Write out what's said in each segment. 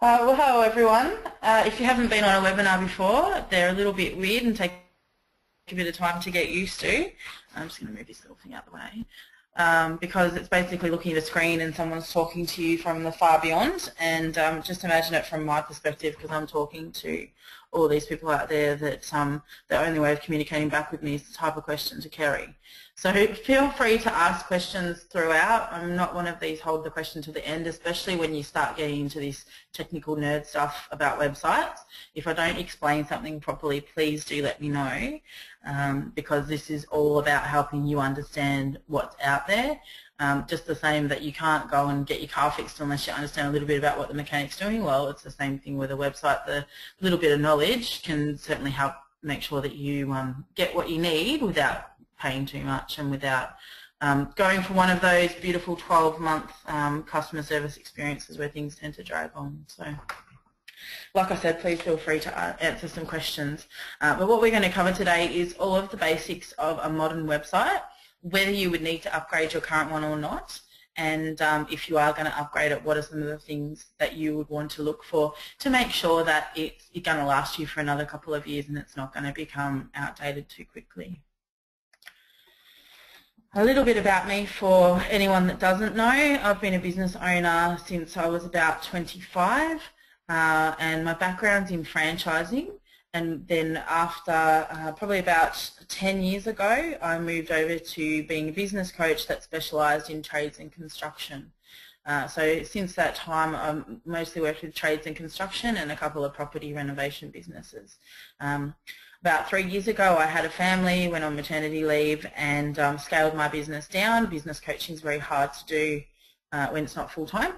Well, hello everyone. If you haven't been on a webinar before, they're a little bit weird and take a bit of time to get used to. I'm just going to move this little thing out of the way. Because it's basically looking at a screen and someone's talking to you from the far beyond, and just imagine it from my perspective, because I'm talking to all these people out there that the only way of communicating back with me is the type of question to Kerry. So feel free to ask questions throughout. I'm not one of these hold the question to the end, especially when you start getting into this technical nerd stuff about websites. If I don't explain something properly, please do let me know, because this is all about helping you understand what's out there. Just the same that you can't go and get your car fixed unless you understand a little bit about what the mechanic's doing. Well, it's the same thing with a website. The little bit of knowledge can certainly help make sure that you get what you need without paying too much and without going for one of those beautiful 12-month customer service experiences where things tend to drag on. So, like I said, please feel free to answer some questions. But what we're going to cover today is all of the basics of a modern website, whether you would need to upgrade your current one or not, and if you are going to upgrade it, what are some of the things that you would want to look for to make sure that it's going to last you for another couple of years and it's not going to become outdated too quickly. A little bit about me for anyone that doesn't know. I've been a business owner since I was about 25, and my background's in franchising. And then after probably about 10 years ago, I moved over to being a business coach that specialised in trades and construction. So since that time, I've mostly worked with trades and construction and a couple of property renovation businesses. About 3 years ago, I had a family, went on maternity leave, and scaled my business down. Business coaching is very hard to do when it's not full-time.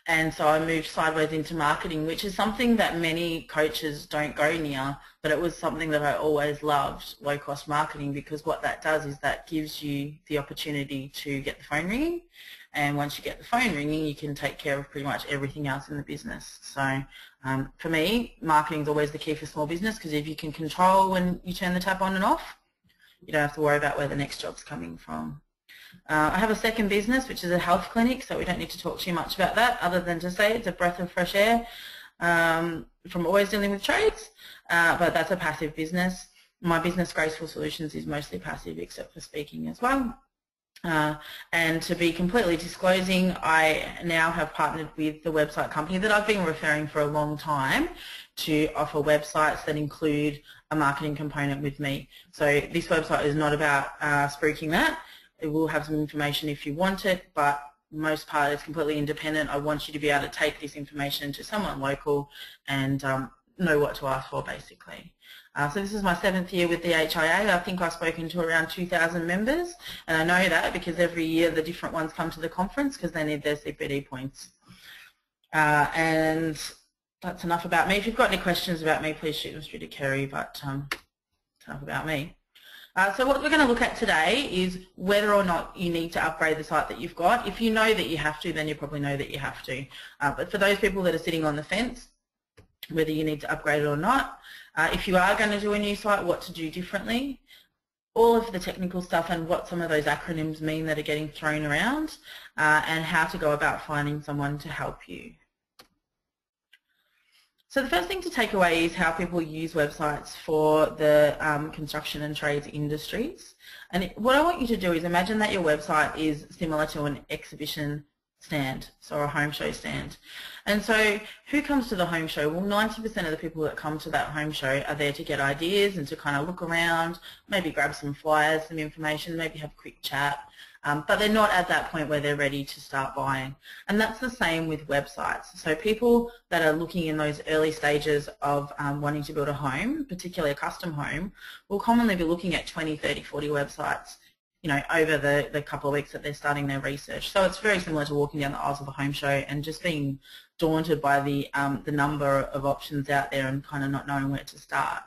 And so I moved sideways into marketing, which is something that many coaches don't go near, but it was something that I always loved, low-cost marketing, because what that does is that gives you the opportunity to get the phone ringing, and once you get the phone ringing, you can take care of pretty much everything else in the business. So for me, marketing is always the key for small business, because if you can control when you turn the tap on and off, you don't have to worry about where the next job's coming from. I have a second business, which is a health clinic, so we don't need to talk too much about that, other than to say it's a breath of fresh air from always dealing with trades, but that's a passive business. My business, Graceful Solutions, is mostly passive, except for speaking as well. And to be completely disclosing, I now have partnered with the website company that I've been referring for a long time to offer websites that include a marketing component with me. So this website is not about spruiking that. It will have some information if you want it, but most part is completely independent. I want you to be able to take this information to someone local and know what to ask for, basically. So this is my 7th year with the HIA. I think I've spoken to around 2,000 members, and I know that because every year the different ones come to the conference because they need their CPD points. And that's enough about me. If you've got any questions about me, please shoot them through to Kerry, but it's enough about me. So what we're going to look at today is whether or not you need to upgrade the site that you've got. If you know that you have to, then you probably know that you have to. But for those people that are sitting on the fence, whether you need to upgrade it or not, if you are going to do a new site, what to do differently, all of the technical stuff and what some of those acronyms mean that are getting thrown around, and how to go about finding someone to help you. So the first thing to take away is how people use websites for the construction and trades industries. And what I want you to do is imagine that your website is similar to an exhibition stand, so a home show stand. And so who comes to the home show? Well, 90% of the people that come to that home show are there to get ideas and to kind of look around, maybe grab some flyers, some information, maybe have a quick chat. But they're not at that point where they're ready to start buying. And that's the same with websites. So people that are looking in those early stages of wanting to build a home, particularly a custom home, will commonly be looking at 20, 30, 40 websites, you know, over the couple of weeks that they're starting their research. So it's very similar to walking down the aisles of a home show and just being daunted by the number of options out there and kind of not knowing where to start.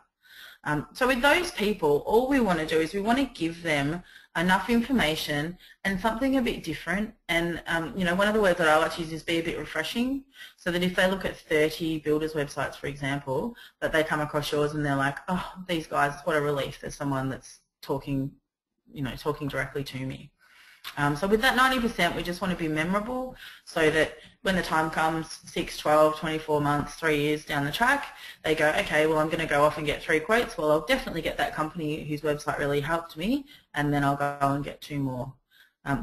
So with those people, all we want to do is we want to give them enough information and something a bit different. And you know, one of the words that I like to use is be a bit refreshing, so that if they look at 30 builders' websites, for example, that they come across yours and they're like, oh, these guys, what a relief, there's someone that's talking, you know, talking directly to me. So with that 90%, we just want to be memorable so that when the time comes, 6, 12, 24 months, 3 years down the track, they go, okay, well, I'm going to go off and get 3 quotes. Well, I'll definitely get that company whose website really helped me, and then I'll go and get 2 more.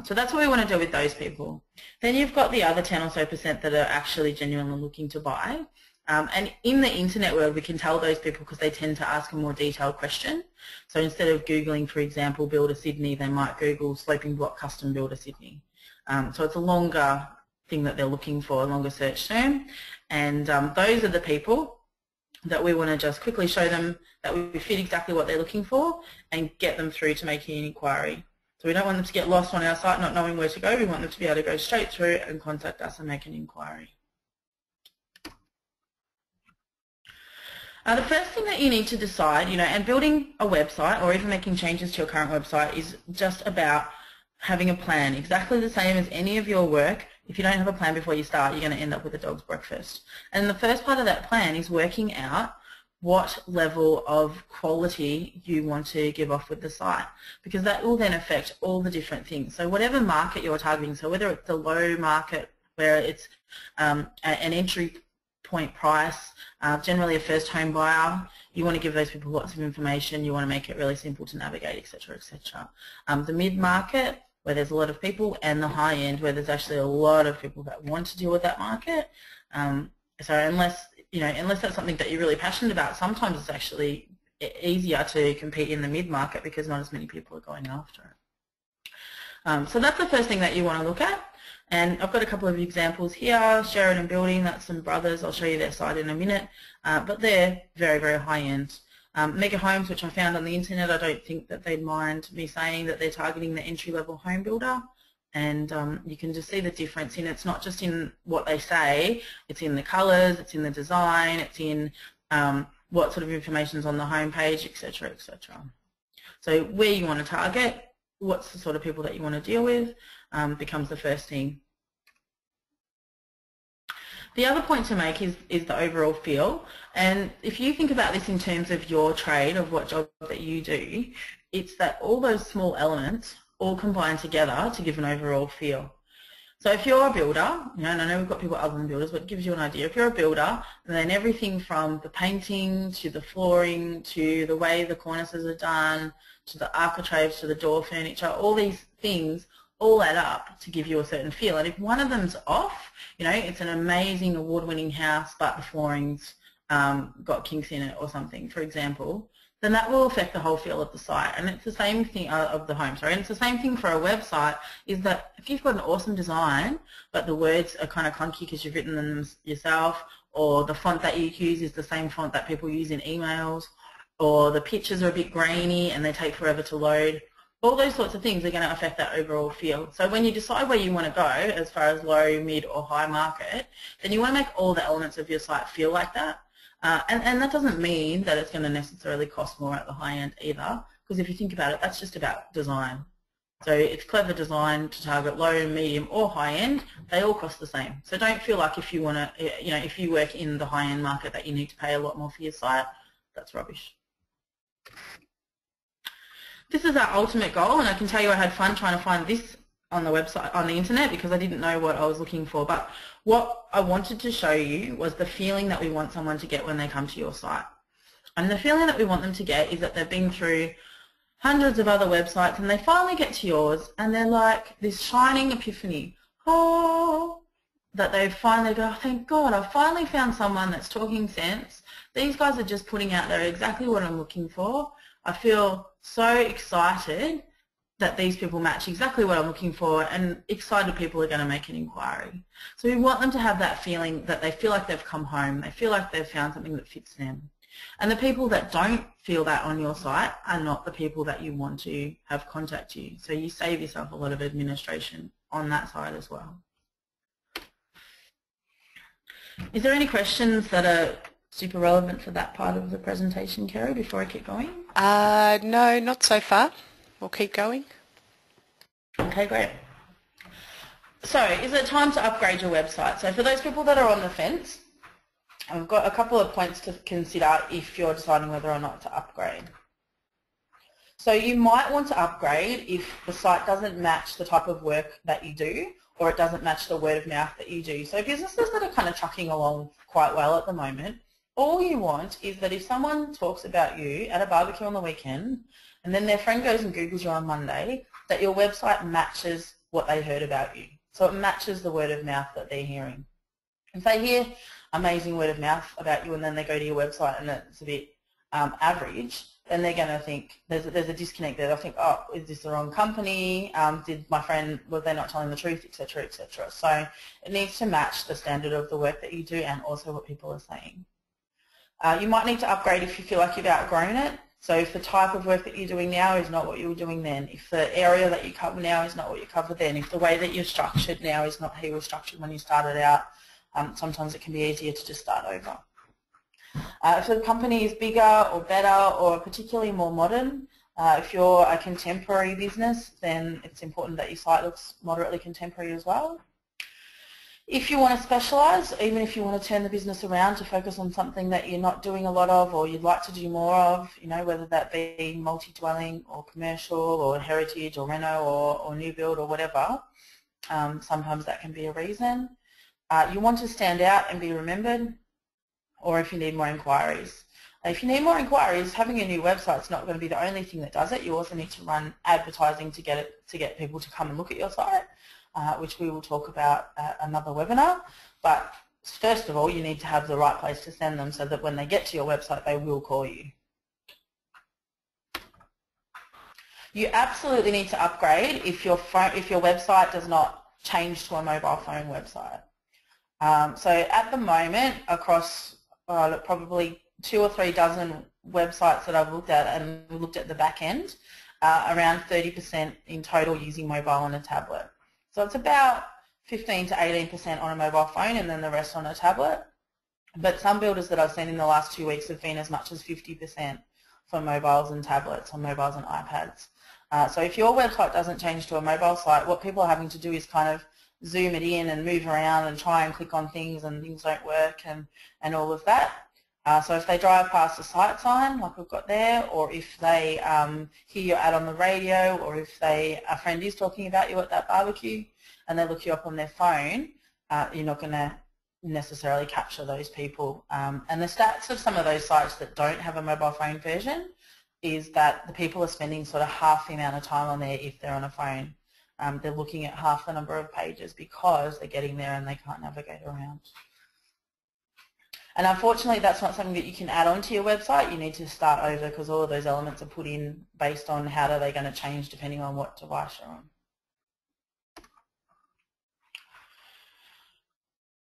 So that's what we want to do with those people. Then you've got the other 10 or so % that are actually genuinely looking to buy. And in the internet world, we can tell those people because they tend to ask a more detailed question. So instead of Googling, for example, Builder Sydney, they might Google sloping block custom Builder Sydney. So it's a longer thing that they're looking for, a longer search term. And those are the people that we want to just quickly show them that we fit exactly what they're looking for and get them through to making an inquiry. So we don't want them to get lost on our site not knowing where to go. We want them to be able to go straight through and contact us and make an inquiry. The first thing that you need to decide, and building a website or even making changes to your current website is just about having a plan, exactly the same as any of your work. If you don't have a plan before you start, you're going to end up with a dog's breakfast. And the first part of that plan is working out what level of quality you want to give off with the site, because that will then affect all the different things. So whatever market you're targeting, so whether it's the low market where it's an entry point price, generally a first home buyer, you want to give those people lots of information, you want to make it really simple to navigate, etc., etc. The mid-market, where there's a lot of people, and the high end, where there's actually a lot of people that want to deal with that market. So unless that's something that you're really passionate about, sometimes it's actually easier to compete in the mid-market because not as many people are going after it. So that's the first thing that you want to look at. And I've got a couple of examples here. Sheridan Building, that's some brothers. I'll show you their site in a minute. But they're very, very high-end. Mega Homes, which I found on the internet, I don't think that they'd mind me saying that they're targeting the entry-level home builder. And you can just see the difference in it's not just in what they say, it's in the colours, it's in the design, it's in what sort of information is on the homepage, etc., etc. So where you want to target, what's the sort of people that you want to deal with, becomes the first thing. The other point to make is the overall feel, and if you think about this in terms of your trade, of what job that you do, it's that all those small elements all combine together to give an overall feel. So if you're a builder, and I know we've got people other than builders, but it gives you an idea. If you're a builder, then everything from the painting to the flooring to the way the cornices are done to the architraves to the door furniture, all these things all add up to give you a certain feel. And if one of them's off, it's an amazing award-winning house, but the flooring's got kinks in it or something, for example, then that will affect the whole feel of the site. And it's the same thing of the home, sorry. And it's the same thing for a website, is that if you've got an awesome design, but the words are kind of clunky because you've written them yourself, or the font that you use is the same font that people use in emails, or the pictures are a bit grainy and they take forever to load, all those sorts of things are going to affect that overall feel. So when you decide where you want to go, as far as low, mid or high market, then you want to make all the elements of your site feel like that. And that doesn't mean that it's going to necessarily cost more at the high end either, because if you think about it, that's just about design. So it's clever design to target low, medium or high end. They all cost the same. So don't feel like if you want to, if you work in the high end market that you need to pay a lot more for your site. That's rubbish. This is our ultimate goal, and I can tell you I had fun trying to find this on the website, on the internet, because I didn't know what I was looking for. But what I wanted to show you was the feeling that we want someone to get when they come to your site. And the feeling that we want them to get is that they've been through hundreds of other websites and they finally get to yours and they're like this shining epiphany, that they finally go, oh, thank God, I finally found someone that's talking sense. These guys are just putting out there exactly what I'm looking for. I feel so excited that these people match exactly what I'm looking for, and excited people are going to make an inquiry. So we want them to have that feeling that they feel like they've come home, they feel like they've found something that fits them. And the people that don't feel that on your site are not the people that you want to have contact you. So you save yourself a lot of administration on that side as well. Is there any questions that are super relevant for that part of the presentation, Kerry, before I keep going? No, not so far. We'll keep going. Okay, great. So is it time to upgrade your website? So for those people that are on the fence, I've got a couple of points to consider if you're deciding whether or not to upgrade. So you might want to upgrade if the site doesn't match the type of work that you do, or it doesn't match the word of mouth that you do. So businesses that are kind of trucking along quite well at the moment, all you want is that if someone talks about you at a barbecue on the weekend and then their friend goes and Googles you on Monday, that your website matches what they heard about you. So it matches the word of mouth that they're hearing. If they hear amazing word of mouth about you and then they go to your website and it's a bit average, then they're going to think there's a disconnect there. They'll think, oh, is this the wrong company? Did my friend, were they not telling the truth, etc., etc. So it needs to match the standard of the work that you do and also what people are saying. You might need to upgrade if you feel like you've outgrown it. So if the type of work that you're doing now is not what you were doing then, if the area that you cover now is not what you covered then, if the way that you're structured now is not how you were structured when you started out, sometimes it can be easier to just start over. If the company is bigger or better or particularly more modern, if you're a contemporary business, then it's important that your site looks moderately contemporary as well. If you want to specialise, even if you want to turn the business around to focus on something that you're not doing a lot of or you'd like to do more of, you know, whether that be multi-dwelling or commercial or heritage or reno or new build or whatever, sometimes that can be a reason. You want to stand out and be remembered, or if you need more inquiries. If you need more inquiries, having a new website is not going to be the only thing that does it. You also need to run advertising to get people to come and look at your site, which we will talk about at another webinar. But first of all, you need to have the right place to send them so that when they get to your website, they will call you. You absolutely need to upgrade if your website does not change to a mobile phone website. So at the moment, across probably 2 or 3 dozen websites that I've looked at, and looked at the back end, around 30% in total using mobile on a tablet. So it's about 15 to 18% on a mobile phone and then the rest on a tablet. But some builders that I've seen in the last 2 weeks have been as much as 50% for mobiles and tablets, on mobiles and iPads. So if your website doesn't change to a mobile site, what people are having to do is kind of zoom it in and move around and try and click on things and things don't work and all of that. So if they drive past a site sign like we've got there, or if they hear your ad on the radio, or if a friend is talking about you at that barbecue and they look you up on their phone, you're not going to necessarily capture those people. And the stats of some of those sites that don't have a mobile phone version is that the people are spending sort of half the amount of time on there if they're on a phone. They're looking at half the number of pages because they're getting there and they can't navigate around. And unfortunately, that's not something that you can add on to your website. You need to start over because all of those elements are put in based on how are they going to change depending on what device you're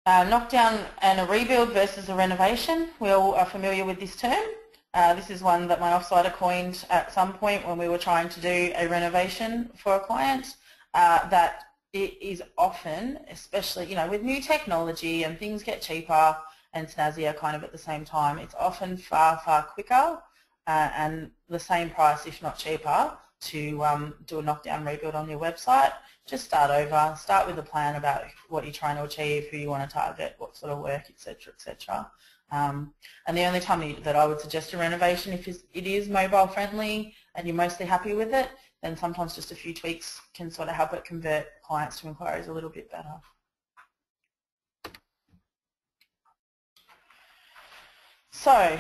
on. Knockdown and a rebuild versus a renovation. We all are familiar with this term. This is one that my offsider coined at some point when we were trying to do a renovation for a client. That it is often, especially, you know, with new technology and things get cheaper and snazzier kind of at the same time, it's often far, far quicker and the same price, if not cheaper, to do a knockdown rebuild on your website. Just start over, start with a plan about what you're trying to achieve, who you want to target, what sort of work, etc., etc. And the only time that I would suggest a renovation, if it is mobile friendly and you're mostly happy with it, then sometimes just a few tweaks can sort of help it convert clients to inquiries a little bit better. So,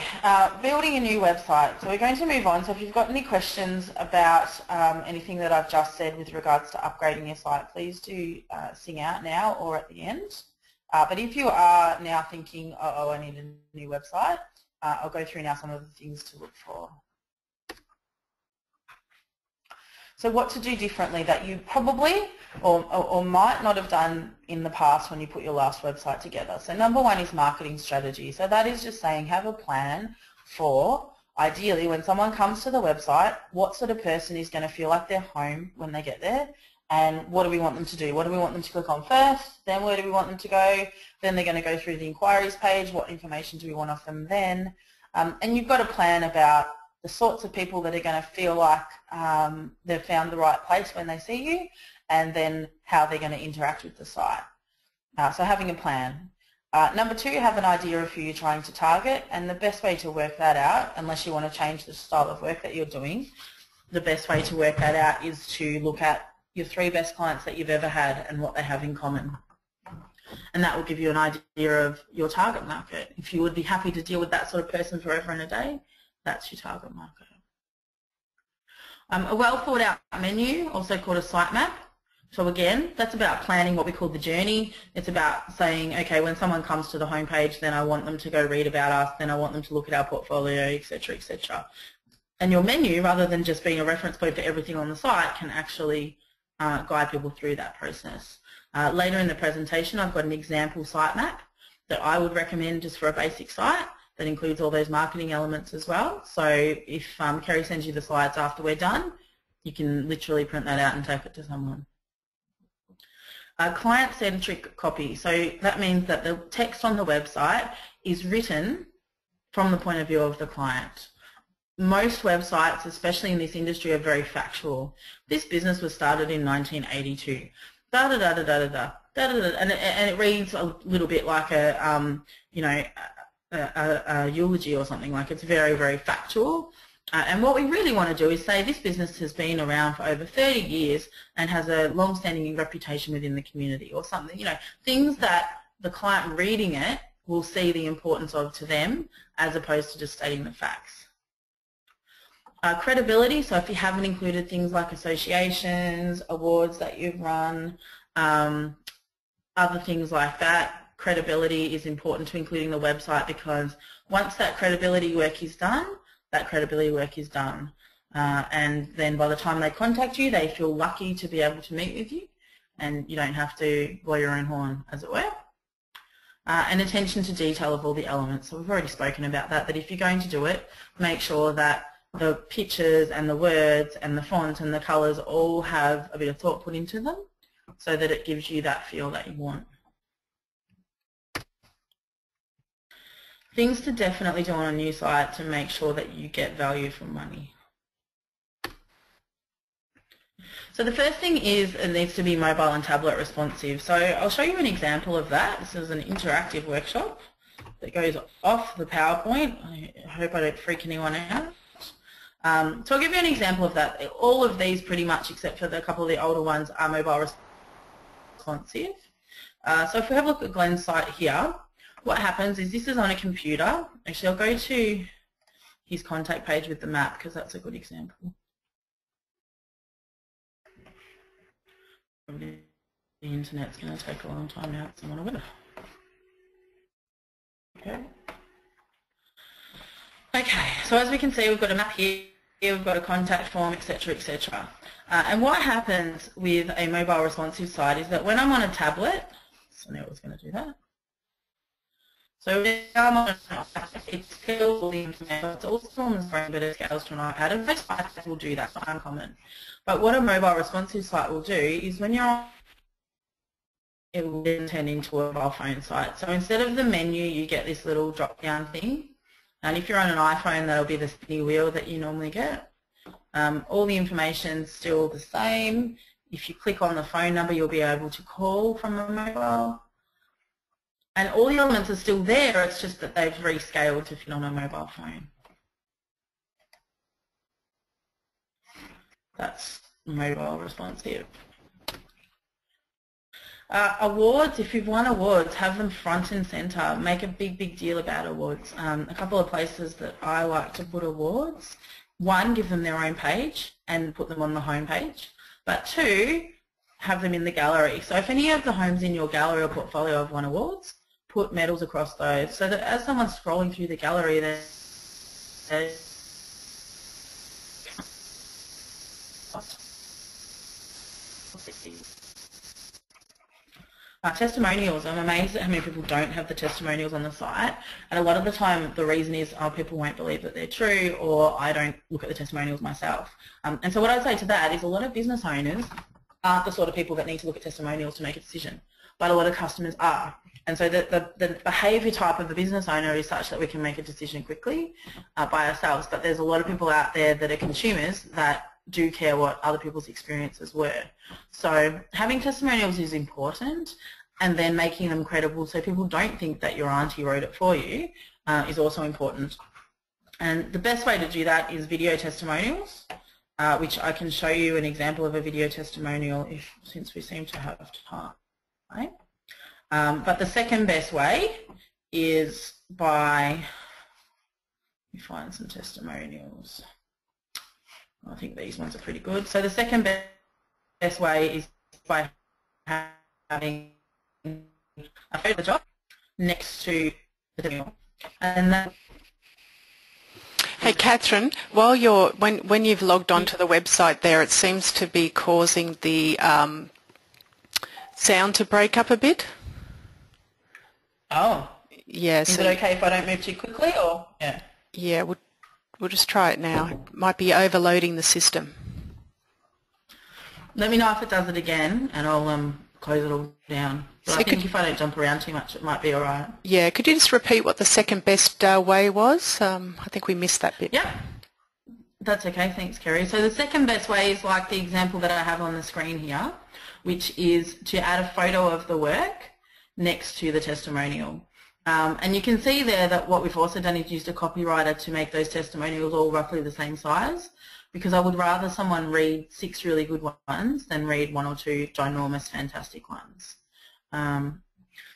building a new website. So we're going to move on. So if you've got any questions about anything that I've just said with regards to upgrading your site, please do sing out now or at the end. But if you are now thinking, oh, I need a new website, I'll go through now some of the things to look for. So what to do differently that you probably or might not have done in the past when you put your last website together. So number one is marketing strategy. So that is just saying have a plan for, ideally, when someone comes to the website, what sort of person is going to feel like they're home when they get there, and what do we want them to do? What do we want them to click on first? Then where do we want them to go? Then they're going to go through the inquiries page. What information do we want off them then? And you've got a plan about the sorts of people that are going to feel like they've found the right place when they see you, and then how they're going to interact with the site. So having a plan. Number two, have an idea of who you're trying to target, and the best way to work that out, unless you want to change the style of work that you're doing, the best way to work that out is to look at your 3 best clients that you've ever had and what they have in common. And that will give you an idea of your target market. If you would be happy to deal with that sort of person forever and a day, that's your target market. A well thought out menu, also called a sitemap. So again, that's about planning what we call the journey. It's about saying, okay, when someone comes to the homepage, then I want them to go read about us, then I want them to look at our portfolio, etc., etc. And your menu, rather than just being a reference point for everything on the site, can actually guide people through that process. Later in the presentation, I've got an example sitemap that I would recommend just for a basic site that includes all those marketing elements as well. So if Kerry sends you the slides after we're done, you can literally print that out and take it to someone. Client-centric copy. So that means that the text on the website is written from the point of view of the client. Most websites, especially in this industry, are very factual. This business was started in 1982. And it reads a little bit like a, a eulogy or something. Like it's very, very factual. And what we really want to do is say this business has been around for over 30 years and has a long-standing reputation within the community or something, things that the client reading it will see the importance of to them as opposed to just stating the facts. Credibility, so if you haven't included things like associations, awards that you've run, other things like that, credibility is important to including the website because once that credibility work is done, and then by the time they contact you, they feel lucky to be able to meet with you and you don't have to blow your own horn, as it were. And attention to detail of all the elements. So we've already spoken about that, but if you're going to do it, make sure that the pictures and the words and the font and the colours all have a bit of thought put into them so that it gives you that feel that you want. Things to definitely do on a new site to make sure that you get value for money. So the first thing is it needs to be mobile and tablet responsive. So I'll show you an example of that. This is an interactive workshop that goes off the PowerPoint. I hope I don't freak anyone out. So I'll give you an example of that. All of these pretty much, except for a couple of the older ones, are mobile responsive. So if we have a look at Glenn's site here, what happens is this is on a computer. Actually, I'll go to his contact page with the map because that's a good example. The internet's going to take a long time now. So okay, so as we can see, we've got a map here, we've got a contact form, etc., etc. And what happens with a mobile responsive site is that when I'm on a tablet, so now I was going to do that. So now I'm on an iPad, it scales all the information. It's also on the screen, but it scales to an iPad, and most sites will do that, it's not uncommon. But what a mobile responsive site will do is when you're on, it will then turn into a mobile phone site. So instead of the menu, you get this little drop-down thing. And if you're on an iPhone, that'll be the spinny wheel that you normally get. All the information's still the same. If you click on the phone number, you'll be able to call from a mobile. And all the elements are still there, it's just that they've rescaled to fit on a mobile phone. That's mobile responsive. Awards, if you've won awards, have them front and centre. Make a big, big deal about awards. A couple of places that I like to put awards. One, give them their own page and put them on the home page. But two, have them in the gallery. So if any of the homes in your gallery or portfolio have won awards, put medals across those so that as someone's scrolling through the gallery, there's testimonials. I'm amazed at how many people don't have the testimonials on the site, and a lot of the time the reason is people won't believe that they're true, or I don't look at the testimonials myself. And so what I'd say to that is a lot of business owners aren't the sort of people that need to look at testimonials to make a decision, but a lot of customers are. And so the behaviour type of the business owner is such that we can make a decision quickly by ourselves, but there's a lot of people out there that are consumers that do care what other people's experiences were. So having testimonials is important, and then making them credible so people don't think that your auntie wrote it for you is also important. And the best way to do that is video testimonials. which I can show you an example of a video testimonial since we seem to have time. Right? But the second best way is by, let me find some testimonials. I think these ones are pretty good. So the second best way is by having a photo of the job next to the testimonial. And that. Hey Catherine, while when you've logged onto the website there, it seems to be causing the sound to break up a bit. Oh. Yeah. Is it okay if I don't move too quickly, or yeah? Yeah, we'll just try it now. It might be overloading the system. Let me know if it does it again, and I'll close it all down. But I think if I don't jump around too much, it might be all right. Yeah, could you just repeat what the second best way was? I think we missed that bit. Yep, that's okay. Thanks, Kerry. So the second best way is like the example that I have on the screen here, which is to add a photo of the work next to the testimonial. And you can see there that what we've also done is used a copywriter to make those testimonials all roughly the same size, because I would rather someone read 6 really good ones than read 1 or 2 ginormous fantastic ones.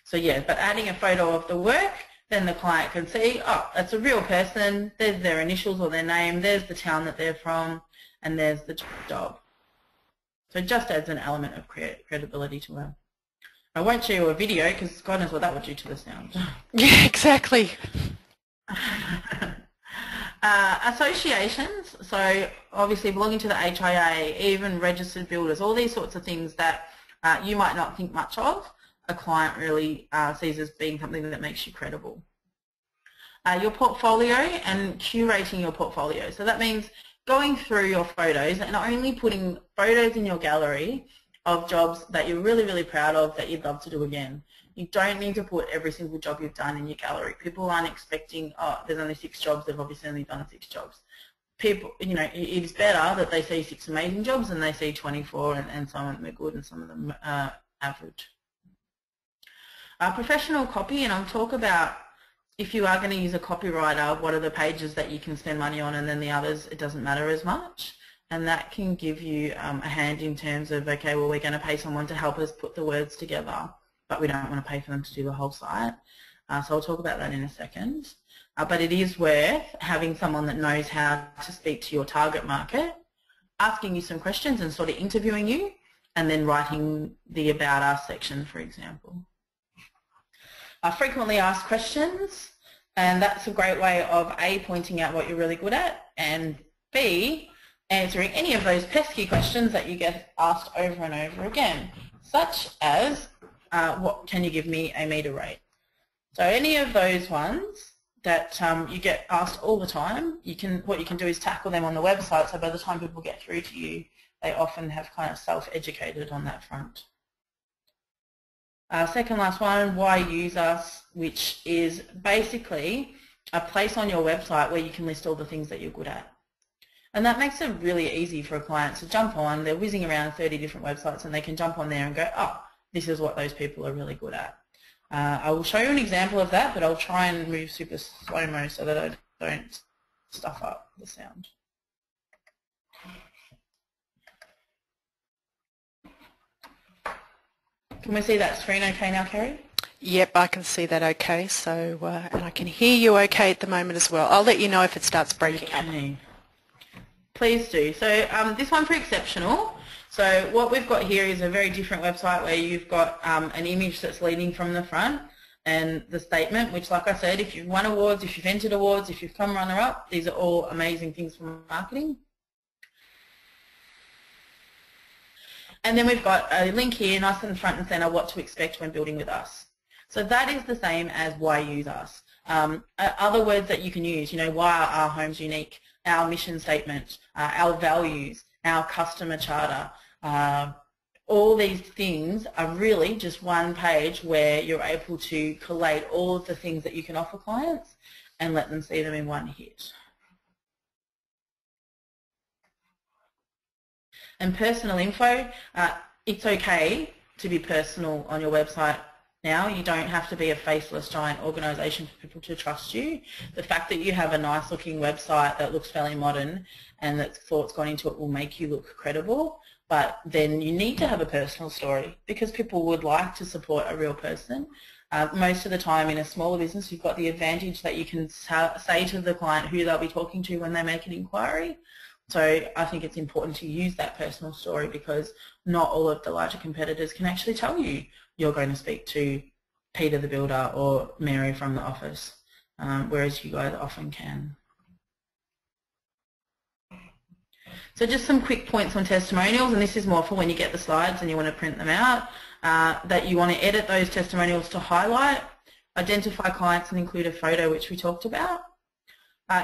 So yeah, but adding a photo of the work, then the client can see, oh, that's a real person, there's their initials or their name, there's the town that they're from, and there's the job. So it just adds an element of credibility to it. I won't show you a video because God knows what that would do to the sound. Yeah, exactly. Associations, so obviously belonging to the HIA, even registered builders, all these sorts of things that you might not think much of, a client really sees as being something that makes you credible. Your portfolio and curating your portfolio. So that means going through your photos and only putting photos in your gallery of jobs that you're really, really proud of that you'd love to do again. You don't need to put every single job you've done in your gallery. People aren't expecting, oh, there's only 6 jobs, they've obviously only done 6 jobs. People, you know, it's better that they see 6 amazing jobs than they see 24 and some of them are good and some of them are average. Professional copy, and I'll talk about if you are going to use a copywriter, what are the pages that you can spend money on, and then the others, it doesn't matter as much. And that can give you a hand in terms of, okay, well, we're going to pay someone to help us put the words together, but we don't want to pay for them to do the whole site. So I'll talk about that in a second. But it is worth having someone that knows how to speak to your target market, asking you some questions and sort of interviewing you, and then writing the About Us section, for example. Frequently asked questions, and that's a great way of A, pointing out what you're really good at, and B, answering any of those pesky questions that you get asked over and over again, such as, what can you give me a meter rate? So any of those ones that you get asked all the time, what you can do is tackle them on the website, so by the time people get through to you, they often have kind of self-educated on that front. Second last one, why use us, which is basically a place on your website where you can list all the things that you're good at. And that makes it really easy for a client to jump on. They're whizzing around 30 different websites and they can jump on there and go, oh, this is what those people are really good at. I will show you an example of that, but I'll try and move super slow-mo so that I don't stuff up the sound. Can we see that screen okay now, Kerry? Yep, I can see that okay. So, and I can hear you okay at the moment as well. I'll let you know if it starts breaking up. Please do. So this one for exceptional. So what we've got here is a very different website where you've got an image that's leading from the front and the statement, which, like I said, if you've won awards, if you've entered awards, if you've come runner-up, these are all amazing things for marketing. And then we've got a link here, nice in the front and center, what to expect when building with us. So that is the same as why use us. Other words that you can use, you know, why are our homes unique, our mission statement, our values, our customer charter, all these things are really just one page where you're able to collate all of the things that you can offer clients and let them see them in one hit. And personal info, it's okay to be personal on your website. now. You don't have to be a faceless giant organisation for people to trust you. The fact that you have a nice looking website that looks fairly modern and that thought's gone into it will make you look credible, but then you need to have a personal story because people would like to support a real person. Most of the time in a smaller business you've got the advantage that you can say to the client who they'll be talking to when they make an inquiry. So I think it's important to use that personal story because not all of the larger competitors can actually tell you you're going to speak to Peter the builder or Mary from the office, whereas you guys often can. So just some quick points on testimonials, and this is more for when you get the slides and you want to print them out, that you want to edit those testimonials to highlight, identify clients and include a photo, which we talked about,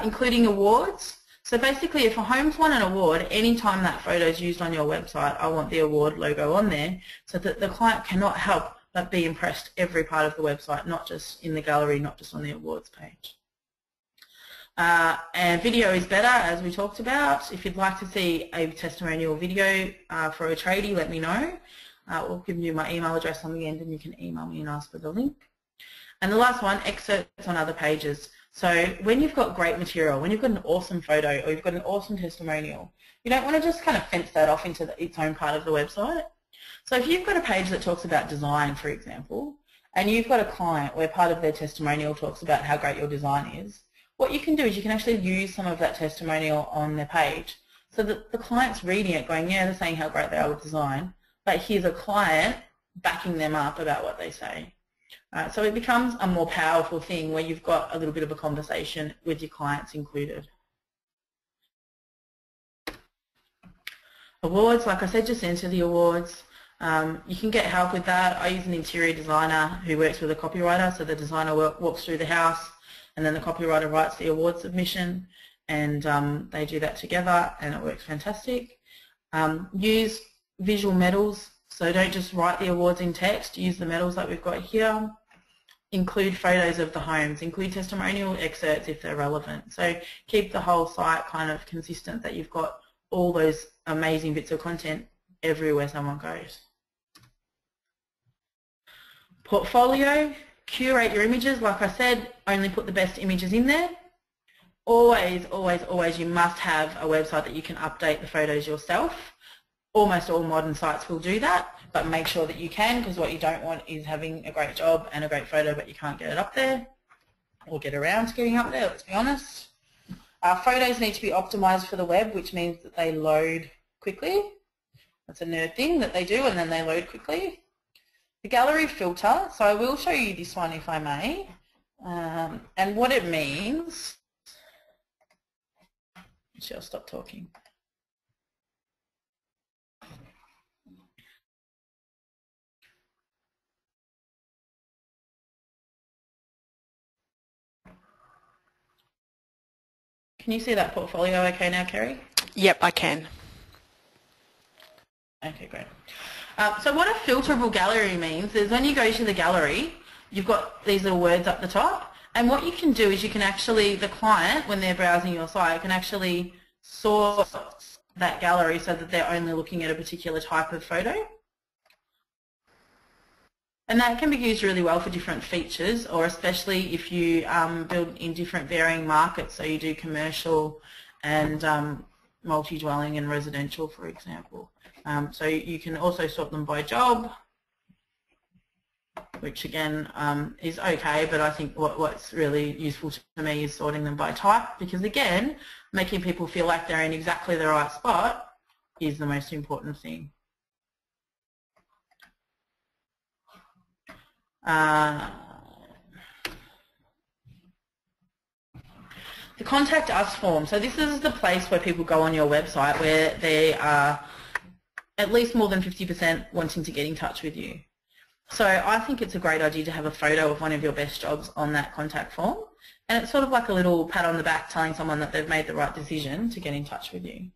including awards. So basically if a home's won an award, anytime that photo is used on your website, I want the award logo on there so that the client cannot help but be impressed every part of the website, not just in the gallery, not just on the awards page. And video is better, as we talked about. If you'd like to see a testimonial video for a tradie, let me know. We'll give you my email address on the end and you can email me and ask for the link. And the last one, excerpts on other pages. So when you've got great material, when you've got an awesome photo or you've got an awesome testimonial, you don't want to just kind of fence that off into its own part of the website. So if you've got a page that talks about design, for example, and you've got a client where part of their testimonial talks about how great your design is, what you can do is you can actually use some of that testimonial on their page so that the client's reading it going, yeah, they're saying how great they are with design, but here's a client backing them up about what they say. So it becomes a more powerful thing where you've got a little bit of a conversation with your clients included. Awards, like I said, just enter the awards. You can get help with that. I use an interior designer who works with a copywriter, so the designer walks through the house and then the copywriter writes the award submission, and they do that together and it works fantastic. Use visual medals, so don't just write the awards in text, use the medals that we've got here. Include photos of the homes, include testimonial excerpts if they're relevant. So keep the whole site kind of consistent, that you've got all those amazing bits of content everywhere someone goes. Portfolio, curate your images. Like I said, only put the best images in there. Always, always, always you must have a website that you can update the photos yourself. Almost all modern sites will do that, but make sure that you can, because what you don't want is having a great job and a great photo but you can't get it up there or get around to getting up there, let's be honest. Photos need to be optimized for the web, which means that they load quickly. That's a nerd thing that they do, and then they load quickly. The gallery filter, so I will show you this one if I may, and what it means. Actually, I'll stop talking. Can you see that portfolio okay now, Kerry? Yep, I can. Okay, great. So what a filterable gallery means is when you go to the gallery, you've got these little words up the top, and what you can do is you can actually, the client, when they're browsing your site, can actually sort that gallery so that they're only looking at a particular type of photo. And that can be used really well for different features, or especially if you build in different varying markets, so you do commercial and multi-dwelling and residential, for example. So you can also sort them by job, which again is okay, but I think what's really useful to me is sorting them by type, because again, making people feel like they're in exactly the right spot is the most important thing. The contact us form. So this is the place where people go on your website where they are at least more than 50% wanting to get in touch with you. So I think it's a great idea to have a photo of one of your best jobs on that contact form, and it's sort of like a little pat on the back telling someone that they've made the right decision to get in touch with you.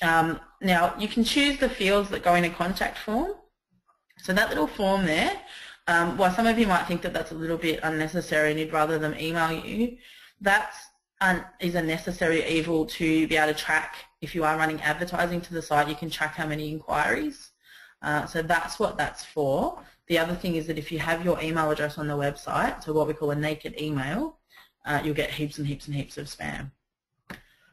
Now you can choose the fields that go in a contact form. So that little form there, while some of you might think that that's a little bit unnecessary and you'd rather them email you, that is a necessary evil to be able to track. If you are running advertising to the site, you can track how many inquiries. So that's what that's for. The other thing is that if you have your email address on the website, so what we call a naked email, you'll get heaps and heaps and heaps of spam.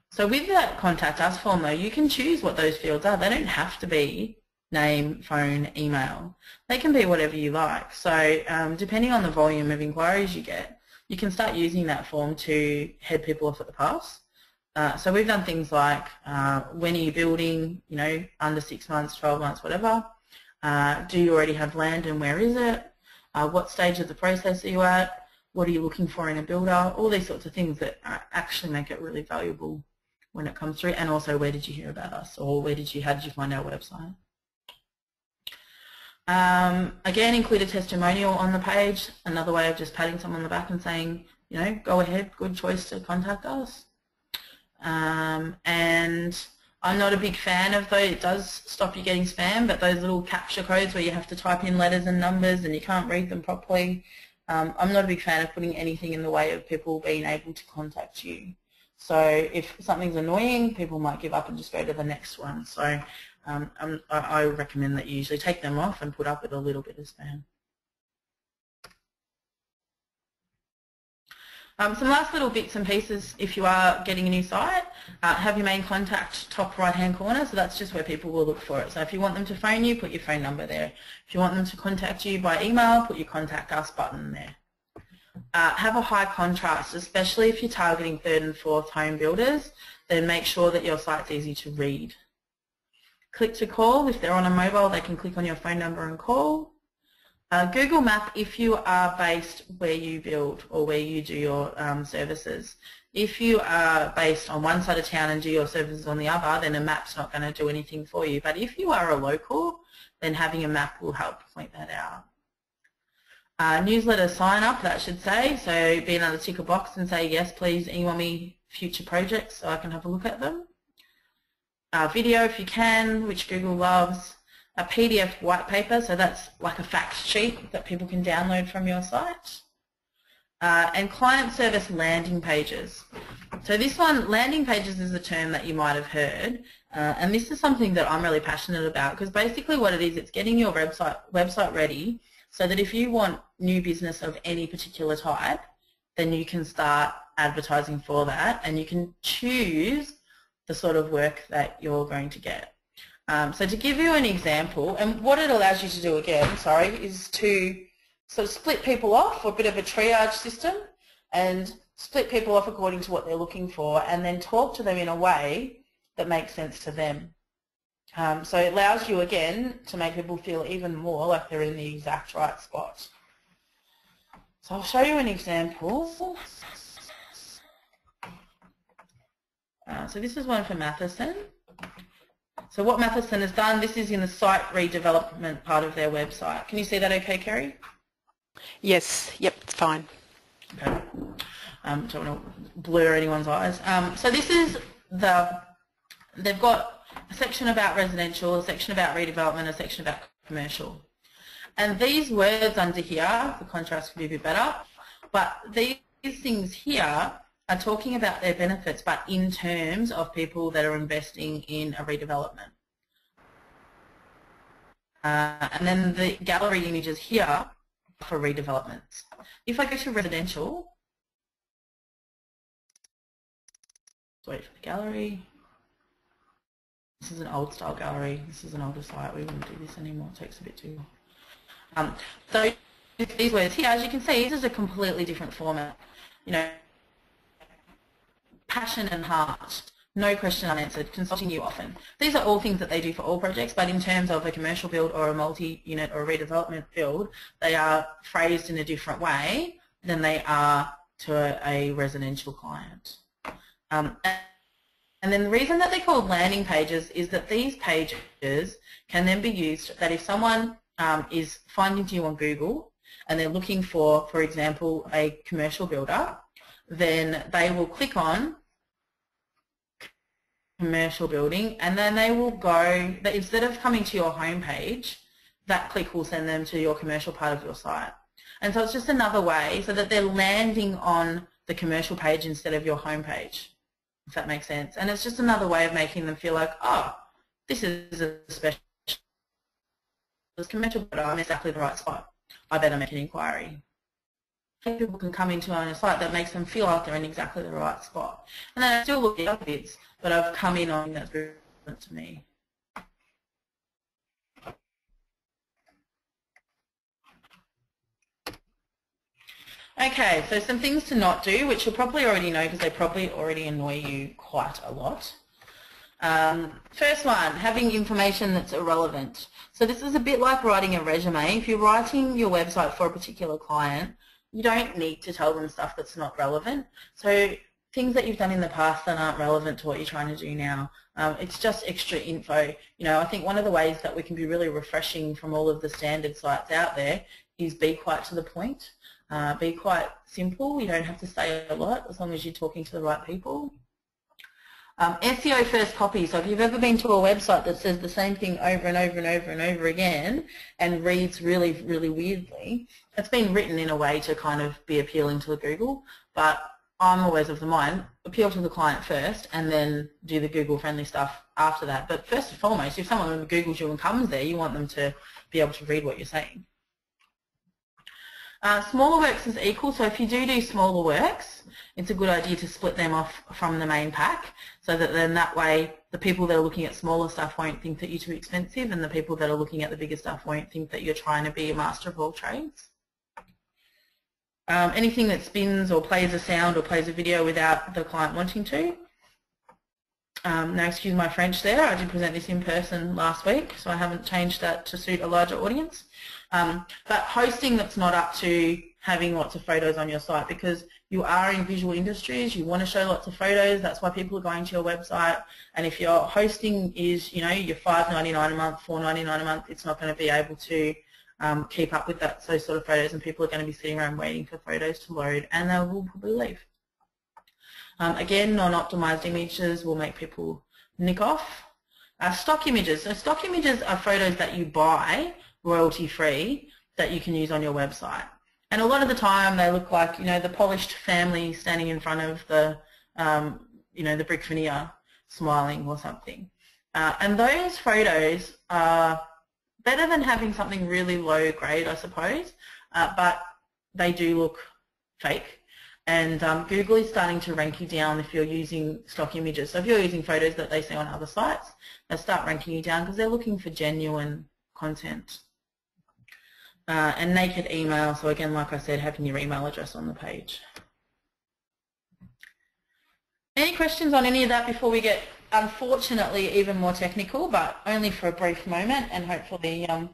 So with that contact us form though, you can choose what those fields are. They don't have to be name, phone, email. They can be whatever you like. So depending on the volume of inquiries you get, you can start using that form to head people off at the pass. So we've done things like when are you building, you know, under 6 months, 12 months, whatever. Do you already have land and where is it? What stage of the process are you at? What are you looking for in a builder? All these sorts of things that actually make it really valuable when it comes through. And also, where did you hear about us? Or how did you find our website? Again, include a testimonial on the page, another way of just patting someone on the back and saying, you know, go ahead, good choice to contact us. And I'm not a big fan of those, it does stop you getting spam, but those little captcha codes where you have to type in letters and numbers and you can't read them properly, I'm not a big fan of putting anything in the way of people being able to contact you. So if something's annoying, people might give up and just go to the next one. So I recommend that you usually take them off and put up with a little bit of spam. Some last little bits and pieces if you are getting a new site. Have your main contact top right hand corner, so that's just where people will look for it. So if you want them to phone you, put your phone number there. If you want them to contact you by email, put your contact us button there. Have a high contrast, especially if you're targeting 3rd and 4th home builders, then make sure that your site's easy to read. Click to call, if they're on a mobile they can click on your phone number and call. Google Map if you are based where you build or where you do your services. If you are based on one side of town and do your services on the other, then a map's not going to do anything for you. But if you are a local, then having a map will help point that out. Newsletter sign up, that should say, so be able to tick a box and say, yes, please email me future projects so I can have a look at them. Video if you can, which Google loves. A PDF white paper, so that's like a fact sheet that people can download from your site. And client service landing pages. So this one, landing pages, is a term that you might have heard, and this is something that I'm really passionate about because basically what it is, it's getting your website ready so that if you want new business of any particular type, then you can start advertising for that and you can choose the sort of work that you're going to get. So to give you an example, and what it allows you to do again, is to sort of split people off, a bit of a triage system, and split people off according to what they're looking for and then talk to them in a way that makes sense to them. So it allows you again to make people feel even more like they're in the exact right spot. So I'll show you an example. So this is one for Matheson. So what Matheson has done, this is in the site redevelopment part of their website. Can you see that okay, Kerry? Yes, yep, fine. Okay. Don't want to blur anyone's eyes. So this is they've got a section about residential, a section about redevelopment, a section about commercial. And these words under here, the contrast could be a bit better, but these things here are talking about their benefits, but in terms of people that are investing in a redevelopment. And then the gallery images here for redevelopments. If I go to residential, wait for the gallery. This is an old style gallery. This is an older site. We wouldn't do this anymore. It takes a bit too long. So these words here, as you can see, this is a completely different format. You know, passion and heart, no question unanswered, consulting you often. These are all things that they do for all projects, but in terms of a commercial build or a multi-unit or a redevelopment build, they are phrased in a different way than they are to a residential client. And then the reason that they're called landing pages is that these pages can then be used, that if someone is finding you on Google and they're looking for example, a commercial builder, then they will click on commercial building and then they will go, instead of coming to your home page, that click will send them to your commercial part of your site. And so it's just another way so that they're landing on the commercial page instead of your home page, if that makes sense. And it's just another way of making them feel like, oh, this is a special it's commercial, but I'm exactly the right spot. I better make an inquiry. People can come into on a site that makes them feel like they're in exactly the right spot. And then I still look at other bits, but I've come in on that's relevant to me. Okay, so some things to not do, which you'll probably already know because they probably already annoy you quite a lot. First one, having information that's irrelevant. So this is a bit like writing a resume. If you're writing your website for a particular client, you don't need to tell them stuff that's not relevant. So things that you've done in the past that aren't relevant to what you're trying to do now. It's just extra info. You know, I think one of the ways that we can be really refreshing from all of the standard sites out there is be quite to the point. Be quite simple. You don't have to say a lot as long as you're talking to the right people. SEO first copy. So if you've ever been to a website that says the same thing over and over and over and over again and reads really, really weirdly, it's been written in a way to kind of be appealing to Google, but I'm always of the mind, appeal to the client first and then do the Google-friendly stuff after that. But first and foremost, if someone Googles you and comes there, you want them to be able to read what you're saying. Smaller works is equal, so if you do smaller works, it's a good idea to split them off from the main pack so that then that way the people that are looking at smaller stuff won't think that you're too expensive and the people that are looking at the bigger stuff won't think that you're trying to be a master of all trades. Anything that spins or plays a sound or plays a video without the client wanting to. Now excuse my French there, I did present this in person last week, so I haven't changed that to suit a larger audience. But hosting that's not up to having lots of photos on your site, because you are in visual industries, you want to show lots of photos, that's why people are going to your website, and if your hosting is, you know, your $5.99 a month, $4.99 a month, it's not going to be able to keep up with those sort of photos, and people are going to be sitting around waiting for photos to load, and they will probably leave. Again, non-optimized images will make people nick off. Stock images. So stock images are photos that you buy royalty-free that you can use on your website. And a lot of the time they look like, you know, the polished family standing in front of the, you know, the brick veneer smiling or something. And those photos are better than having something really low grade, I suppose, but they do look fake. And Google is starting to rank you down if you're using stock images. So if you're using photos that they see on other sites, they'll start ranking you down because they're looking for genuine content. And naked email, so again, like I said, having your email address on the page. Any questions on any of that before we get, unfortunately, even more technical, but only for a brief moment, and hopefully I'm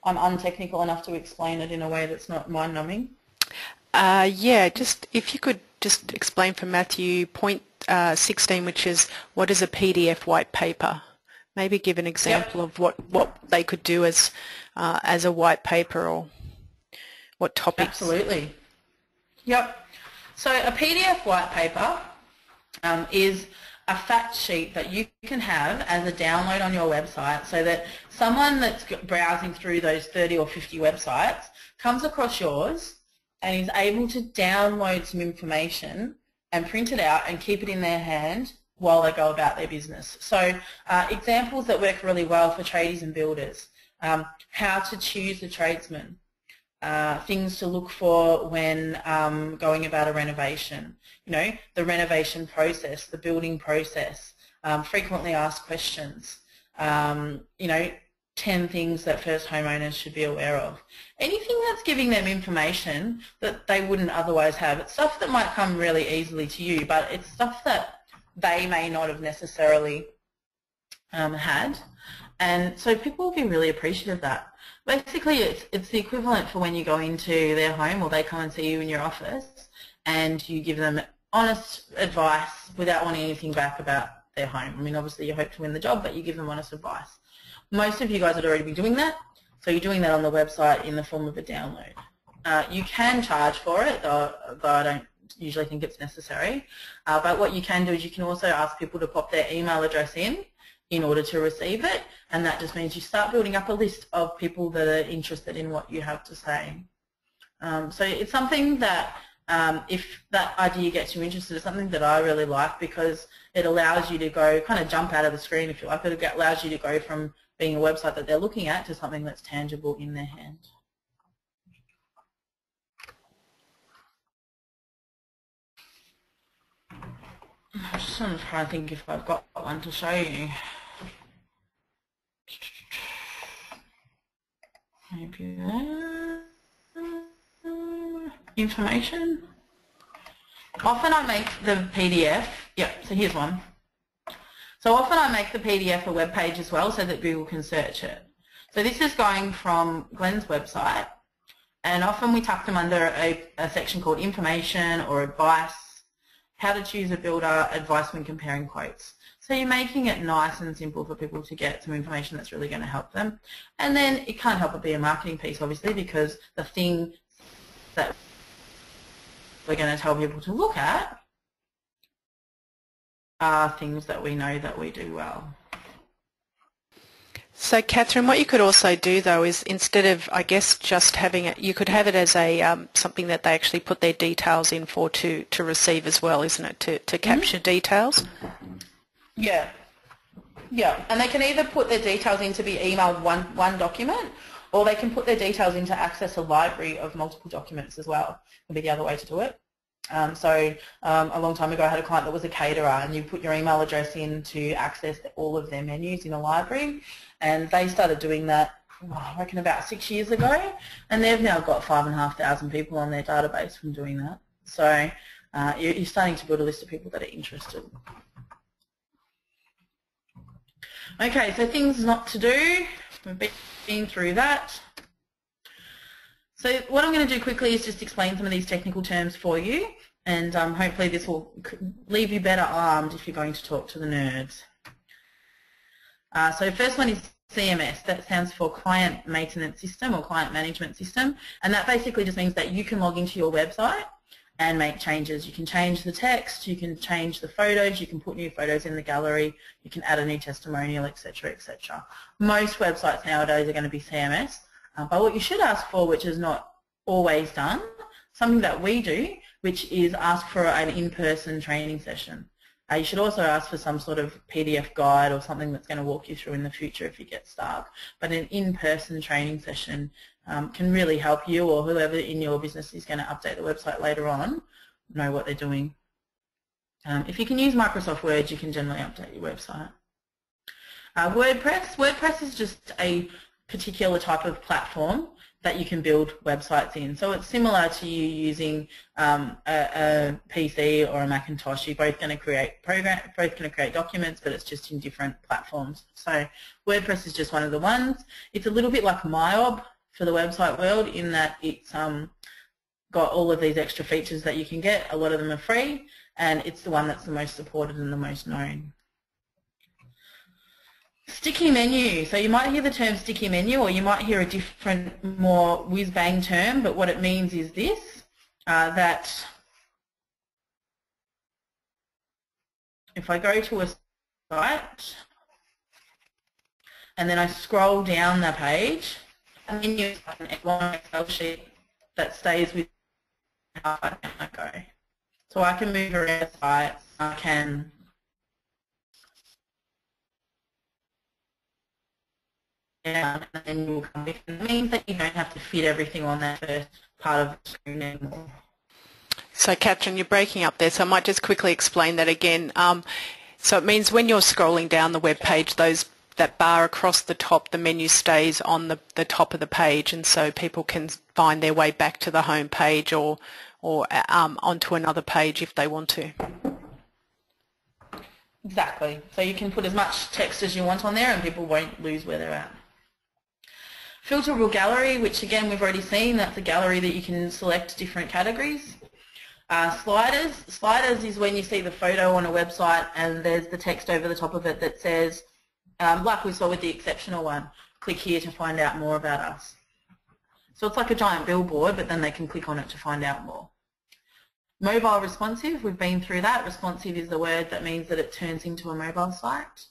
untechnical enough to explain it in a way that's not mind-numbing. Yeah, just if you could just explain for Matthew point 16, which is what is a PDF white paper? Maybe give an example of what they could do as a white paper, or what topics. Absolutely. Yep. So a PDF white paper is a fact sheet that you can have as a download on your website, so that someone that's browsing through those 30 or 50 websites comes across yours and is able to download some information and print it out and keep it in their hand while they go about their business. So examples that work really well for tradies and builders, how to choose a tradesman, things to look for when going about a renovation, you know, the renovation process, the building process, frequently asked questions, you know, 10 things that first homeowners should be aware of. Anything that's giving them information that they wouldn't otherwise have. It's stuff that might come really easily to you, but it's stuff that they may not have necessarily had. And so people will be really appreciative of that. Basically, it's the equivalent for when you go into their home or they come and see you in your office and you give them honest advice without wanting anything back about their home. I mean, obviously you hope to win the job, but you give them honest advice. Most of you guys would already be doing that, so you're doing that on the website in the form of a download. You can charge for it, though I don't usually think it's necessary, but what you can do is you can also ask people to pop their email address in order to receive it, and that just means you start building up a list of people that are interested in what you have to say. So it's something that if that idea gets you interested, it's something that I really like because it allows you to go, kind of jump out of the screen if you like. It allows you to go from being a website that they're looking at to something that's tangible in their hand. I'm just trying to think if I've got one to show you. Maybe information. Often I make the PDF, so here's one. So often I make the PDF a web page as well so that Google can search it. So this is going from Glenn's website, and often we tuck them under a section called information or advice, how to choose a builder, advice when comparing quotes. So you're making it nice and simple for people to get some information that's really going to help them. And then it can't help but be a marketing piece, obviously, because the thing that we're going to tell people to look at are things that we know that we do well. So Catherine, what you could also do though is instead of, I guess, just having it, you could have it as a something that they actually put their details in for to receive as well, isn't it? To capture details. Yeah. Yeah, and they can either put their details in to be emailed one document, or they can put their details in to access a library of multiple documents as well. Would be the other way to do it. A long time ago I had a client that was a caterer, and you put your email address in to access all of their menus in a library, and they started doing that I reckon about 6 years ago, and they've now got 5,500 people on their database from doing that. So you're starting to build a list of people that are interested. Okay, so things not to do. We've been through that. So what I'm going to do quickly is just explain some of these technical terms for you, and hopefully this will leave you better armed if you're going to talk to the nerds. So first one is CMS. That stands for Client Maintenance System or Client Management System, and that basically just means that you can log into your website and make changes. You can change the text, you can change the photos, you can put new photos in the gallery, you can add a new testimonial, etc., etc. Most websites nowadays are going to be CMS. But what you should ask for, which is not always done, something that we do, which is ask for an in-person training session. You should also ask for some sort of PDF guide or something that's going to walk you through in the future if you get stuck. But an in-person training session can really help you or whoever in your business is going to update the website later on know what they're doing. If you can use Microsoft Word, you can generally update your website. WordPress is just a particular type of platform that you can build websites in. So it's similar to you using a PC or a Macintosh. You're both going to create documents, but it's just in different platforms. So WordPress is just one of the ones. It's a little bit like MyOb for the website world in that it's got all of these extra features that you can get. A lot of them are free, and it's the one that's the most supported and the most known. Sticky menu. So you might hear the term sticky menu, or you might hear a different, more whiz-bang term, but what it means is this, that if I go to a site and then I scroll down the page, a menu is like an Excel sheet that stays with me how far down I go. So I can move around the site, I can and then you'll come back. It means that you don't have to fit everything on that first part of the screen anymore. So Catherine, you're breaking up there, so I might just quickly explain that again. So it means when you're scrolling down the web page, that bar across the top, the menu stays on the top of the page, and so people can find their way back to the home page or onto another page if they want to. Exactly. So you can put as much text as you want on there and people won't lose where they're at. Filterable gallery, which again we've already seen, that's a gallery that you can select different categories. Sliders. Sliders is when you see the photo on a website and there's the text over the top of it that says, like we saw with the exceptional one, click here to find out more about us. So it's like a giant billboard, but then they can click on it to find out more. Mobile responsive, we've been through that. Responsive is the word that means that it turns into a mobile site.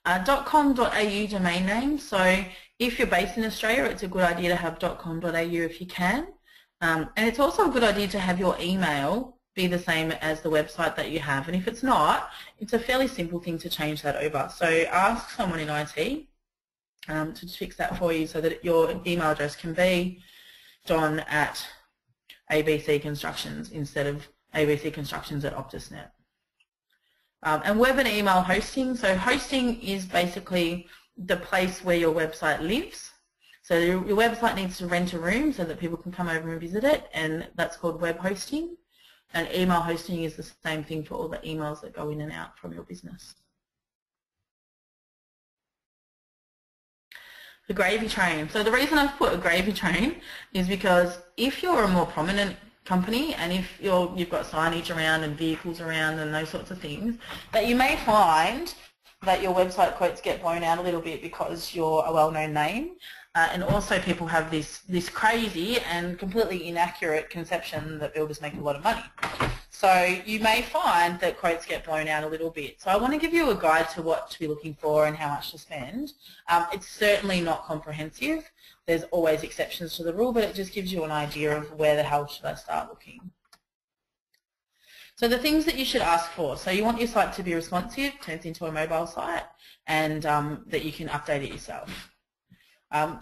.com.au domain name, so if you're based in Australia, it's a good idea to have .com.au if you can. And it's also a good idea to have your email be the same as the website that you have. And if it's not, it's a fairly simple thing to change that over. So ask someone in IT to fix that for you so that your email address can be John@ABC Constructions instead of abcconstructions@optusnet. And web and email hosting. So hosting is basically the place where your website lives. So your website needs to rent a room so that people can come over and visit it, and that's called web hosting. And email hosting is the same thing for all the emails that go in and out from your business. The gravy train. So the reason I've put a gravy train is because if you're a more prominent company and if you've got signage around and vehicles around and those sorts of things, that you may find that your website quotes get blown out a little bit because you're a well-known name. And also people have this crazy and completely inaccurate conception that builders make a lot of money. So you may find that quotes get blown out a little bit. So I want to give you a guide to what to be looking for and how much to spend. It's certainly not comprehensive. There's always exceptions to the rule, but it just gives you an idea of where the hell should I start looking. So the things that you should ask for. So you want your site to be responsive, turns into a mobile site, and that you can update it yourself.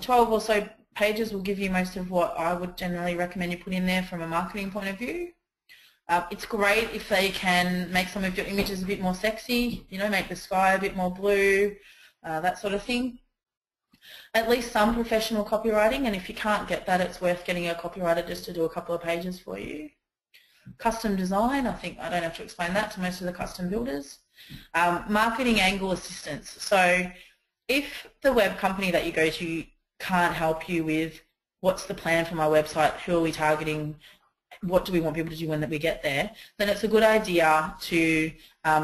12 or so pages will give you most of what I would generally recommend you put in there from a marketing point of view. It's great if they can make some of your images a bit more sexy, you know, make the sky a bit more blue, that sort of thing. At least some professional copywriting, and if you can't get that, it's worth getting a copywriter just to do a couple of pages for you. Custom design, I think I don't have to explain that to most of the custom builders. Marketing angle assistance. So if the web company that you go to can't help you with what's the plan for my website, who are we targeting, what do we want people to do when we get there, then it's a good idea to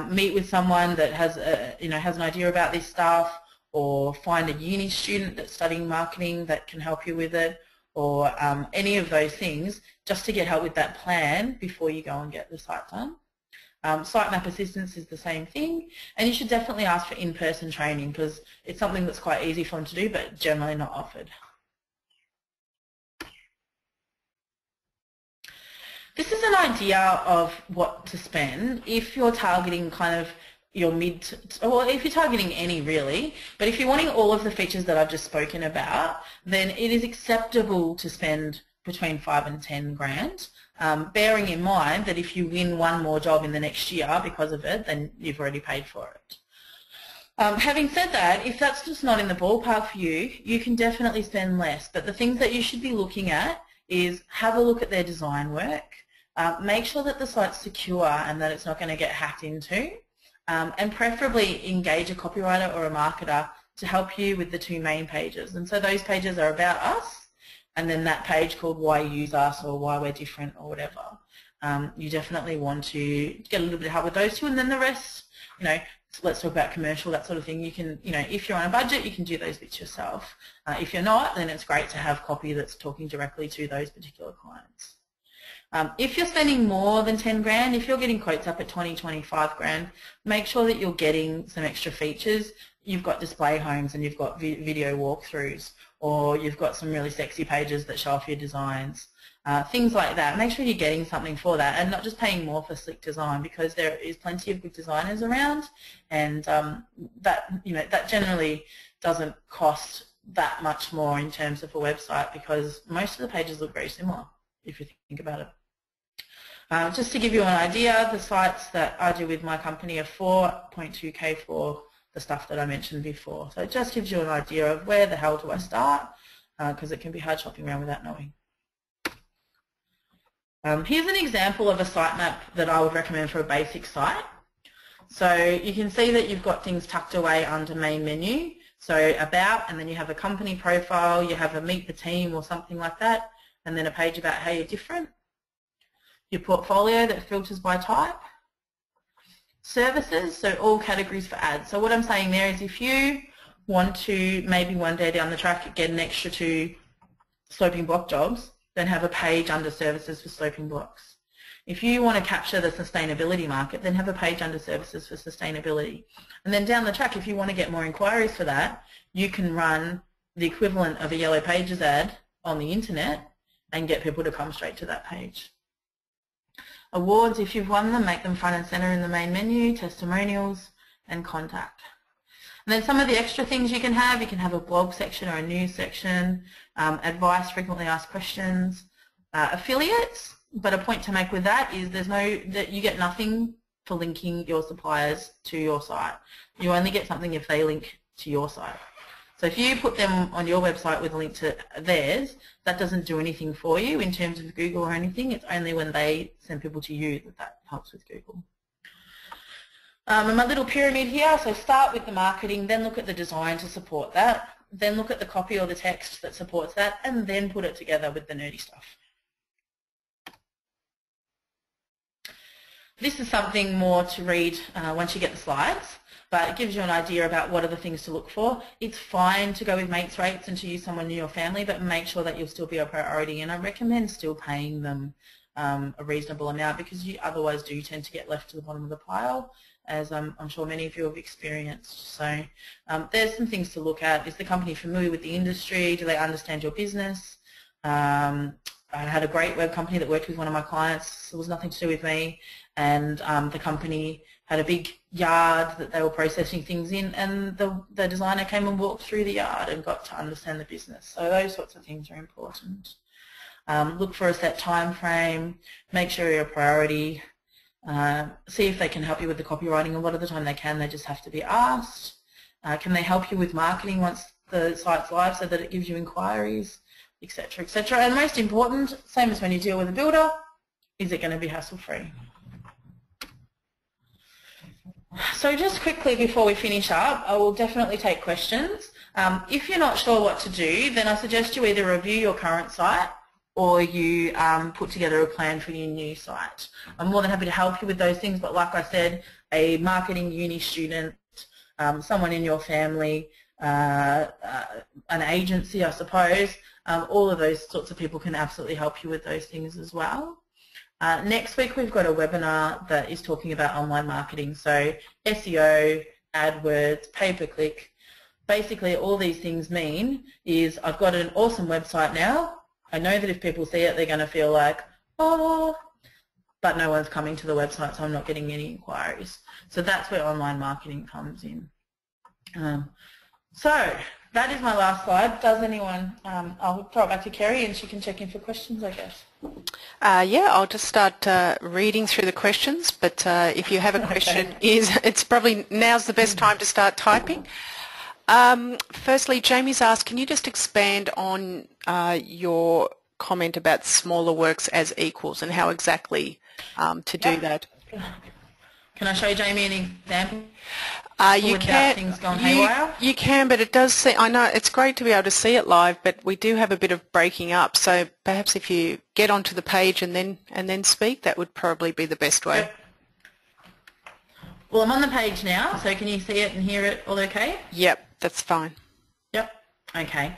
meet with someone that has an idea about this stuff, or find a uni student that's studying marketing that can help you with it, or any of those things, just to get help with that plan before you go and get the site done. Sitemap assistance is the same thing, and you should definitely ask for in-person training because it's something that's quite easy for them to do but generally not offered. This is an idea of what to spend if you're targeting kind of your or if you're targeting any really, but if you're wanting all of the features that I've just spoken about, then it is acceptable to spend between 5 and 10 grand, bearing in mind that if you win one more job in the next year because of it, then you've already paid for it. Having said that, if that's just not in the ballpark for you, you can definitely spend less, but the things that you should be looking at is have a look at their design work, make sure that the site's secure and that it's not going to get hacked into, and preferably engage a copywriter or a marketer to help you with the 2 main pages. And so those pages are about us, and then that page called why you use us or why we're different or whatever. You definitely want to get a little bit of help with those 2, and then the rest, you know, let's talk about commercial, that sort of thing. You can, you know, if you're on a budget, you can do those bits yourself. If you're not, then it's great to have copy that's talking directly to those particular clients. If you're spending more than 10 grand, if you're getting quotes up at 20, 25 grand, make sure that you're getting some extra features. You've got display homes and you've got video walkthroughs, or you've got some really sexy pages that show off your designs. Things like that. Make sure you're getting something for that and not just paying more for slick design, because there is plenty of good designers around, and that generally doesn't cost that much more in terms of a website, because most of the pages look very similar if you think about it. Just to give you an idea, the sites that I do with my company are 4.2k for the stuff that I mentioned before. So it just gives you an idea of where the hell do I start, because it can be hard shopping around without knowing. Here's an example of a sitemap that I would recommend for a basic site. So you can see that you've got things tucked away under main menu. So about, and then you have a company profile, you have a meet the team or something like that, and then a page about how you're different. Your portfolio that filters by type. Services, so all categories for ads. So what I'm saying there is if you want to maybe one day down the track get an extra 2 sloping block jobs, then have a page under services for sloping blocks. If you want to capture the sustainability market, then have a page under services for sustainability. And then down the track, if you want to get more inquiries for that, you can run the equivalent of a Yellow Pages ad on the internet and get people to come straight to that page. Awards, if you've won them, make them front and center in the main menu, testimonials, and contact. And then some of the extra things you can have a blog section or a news section, advice, frequently asked questions, affiliates, but a point to make with that is that you get nothing for linking your suppliers to your site. You only get something if they link to your site. So if you put them on your website with a link to theirs, that doesn't do anything for you in terms of Google or anything. It's only when they send people to you that helps with Google. And my little pyramid here, so start with the marketing, then look at the design to support that, then look at the copy or the text that supports that, and then put it together with the nerdy stuff. This is something more to read once you get the slides, but it gives you an idea about what are the things to look for. It's fine to go with mates rates and to use someone in your family, but make sure that you'll still be a priority, and I recommend still paying them a reasonable amount, because you otherwise do tend to get left to the bottom of the pile, as I'm sure many of you have experienced. So there's some things to look at. Is the company familiar with the industry? Do they understand your business? I had a great web company that worked with one of my clients. It was nothing to do with me, and the company had a big yard that they were processing things in, and the designer came and walked through the yard and got to understand the business. So those sorts of things are important. Look for a set time frame, make sure you're a priority, see if they can help you with the copywriting. A lot of the time they can, they just have to be asked. Can they help you with marketing once the site's live so that it gives you inquiries, etc., etc. And most important, same as when you deal with a builder, is it going to be hassle-free? So just quickly before we finish up, I will definitely take questions. If you're not sure what to do, then I suggest you either review your current site or you put together a plan for your new site. I'm more than happy to help you with those things, but like I said, a marketing uni student, someone in your family, an agency, I suppose, all of those sorts of people can absolutely help you with those things as well. Next week we've got a webinar that is talking about online marketing, so SEO, AdWords, pay-per-click. Basically all these things mean is I've got an awesome website now. I know that if people see it they're going to feel like, oh, but no one's coming to the website, so I'm not getting any inquiries. So that's where online marketing comes in. So that is my last slide. Does anyone, I'll throw it back to Kerry and she can check in for questions, I guess. Yeah, I'll just start reading through the questions, but if you have a question, it's probably now's the best time to start typing. Firstly, Jamie's asked, can you just expand on your comment about smaller works as equals and how exactly to do that? Can I show Jamie an example? You can, but it does see, I know it's great to be able to see it live, but we do have a bit of breaking up, so perhaps if you get onto the page and then speak, that would probably be the best way. Yep. Well, I'm on the page now, so can you see it and hear it all okay? Yep, that's fine. Yep, okay.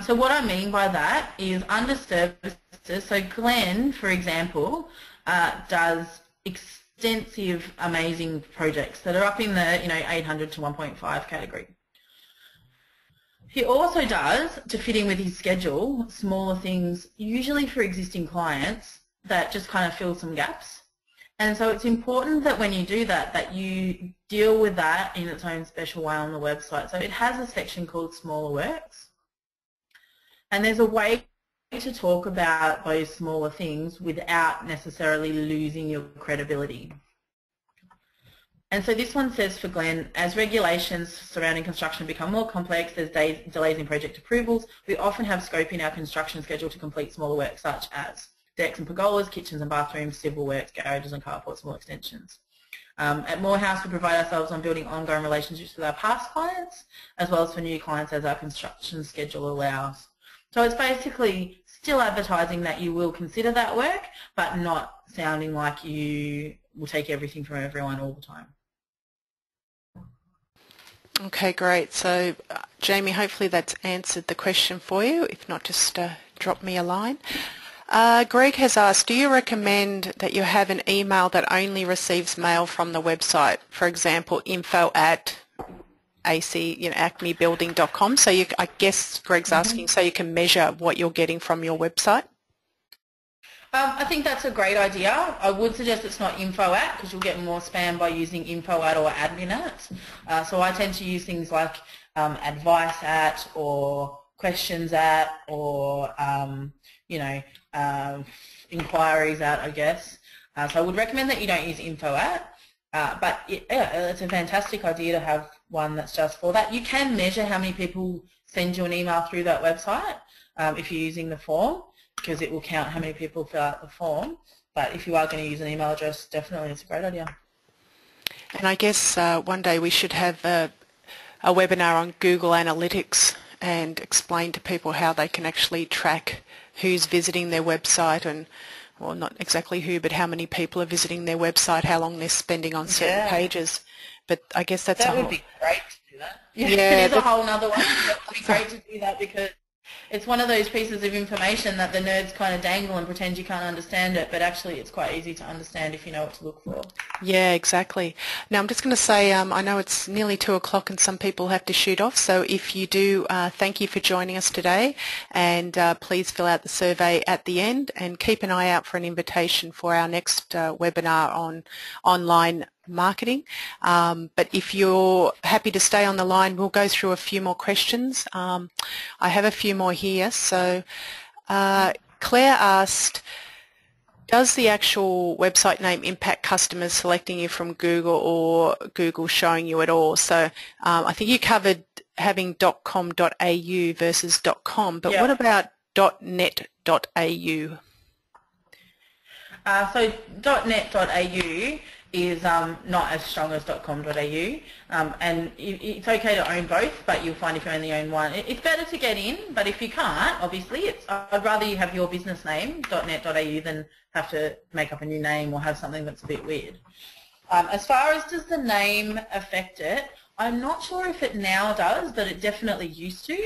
So what I mean by that is under services, so Glenn, for example, does extensive, amazing projects that are up in the 800 to 1.5 category. He also does, to fit in with his schedule, smaller things, usually for existing clients, that just kind of fill some gaps. And so it's important that when you do that, that you deal with that in its own special way on the website. So it has a section called Smaller Works. And there's a way to talk about those smaller things without necessarily losing your credibility. And so this one says for Glenn, as regulations surrounding construction become more complex, there's delays in project approvals, we often have scope in our construction schedule to complete smaller work such as decks and pergolas, kitchens and bathrooms, civil works, garages and carports, small extensions. At Morehouse, we provide ourselves on building ongoing relationships with our past clients, as well as for new clients as our construction schedule allows. So it's basically still advertising that you will consider that work, but not sounding like you will take everything from everyone all the time. Okay, great. So, Jamie, hopefully that's answered the question for you. If not, just drop me a line. Greg has asked, do you recommend that you have an email that only receives mail from the website? For example, info@acmebuilding.com. So I guess Greg's asking so you can measure what you're getting from your website? I think that's a great idea. I would suggest it's not info at because you'll get more spam by using info at or admin at. So I tend to use things like advice at or questions at or you know inquiries at, I guess. So I would recommend that you don't use info at. But yeah, it's a fantastic idea to have one that's just for that. You can measure how many people send you an email through that website if you're using the form, because it will count how many people fill out the form. But if you are going to use an email address, definitely it's a great idea. And I guess one day we should have a webinar on Google Analytics and explain to people how they can actually track who's visiting their website and, well, not exactly who, but how many people are visiting their website, how long they're spending on certain pages. But I guess that's that would be great to do that. Yeah, it is a whole other one. It would be great to do that because it's one of those pieces of information that the nerds kind of dangle and pretend you can't understand it, but actually it's quite easy to understand if you know what to look for. Yeah, exactly. Now I'm just going to say I know it's nearly 2 o'clock and some people have to shoot off, so if you do, thank you for joining us today, and please fill out the survey at the end and keep an eye out for an invitation for our next webinar on online marketing. But if you're happy to stay on the line, we'll go through a few more questions. I have a few more here. So Claire asked, does the actual website name impact customers selecting you from Google or Google showing you at all? So I think you covered having .com.au versus .com, but what about .net.au? So .net.au is not as strong as .com.au, and it's okay to own both, but you'll find if you only own one, it's better to get in, but if you can't, obviously, I'd rather you have your business name, .net.au, than have to make up a new name or have something that's a bit weird. As far as does the name affect it, I'm not sure if it now does, but it definitely used to.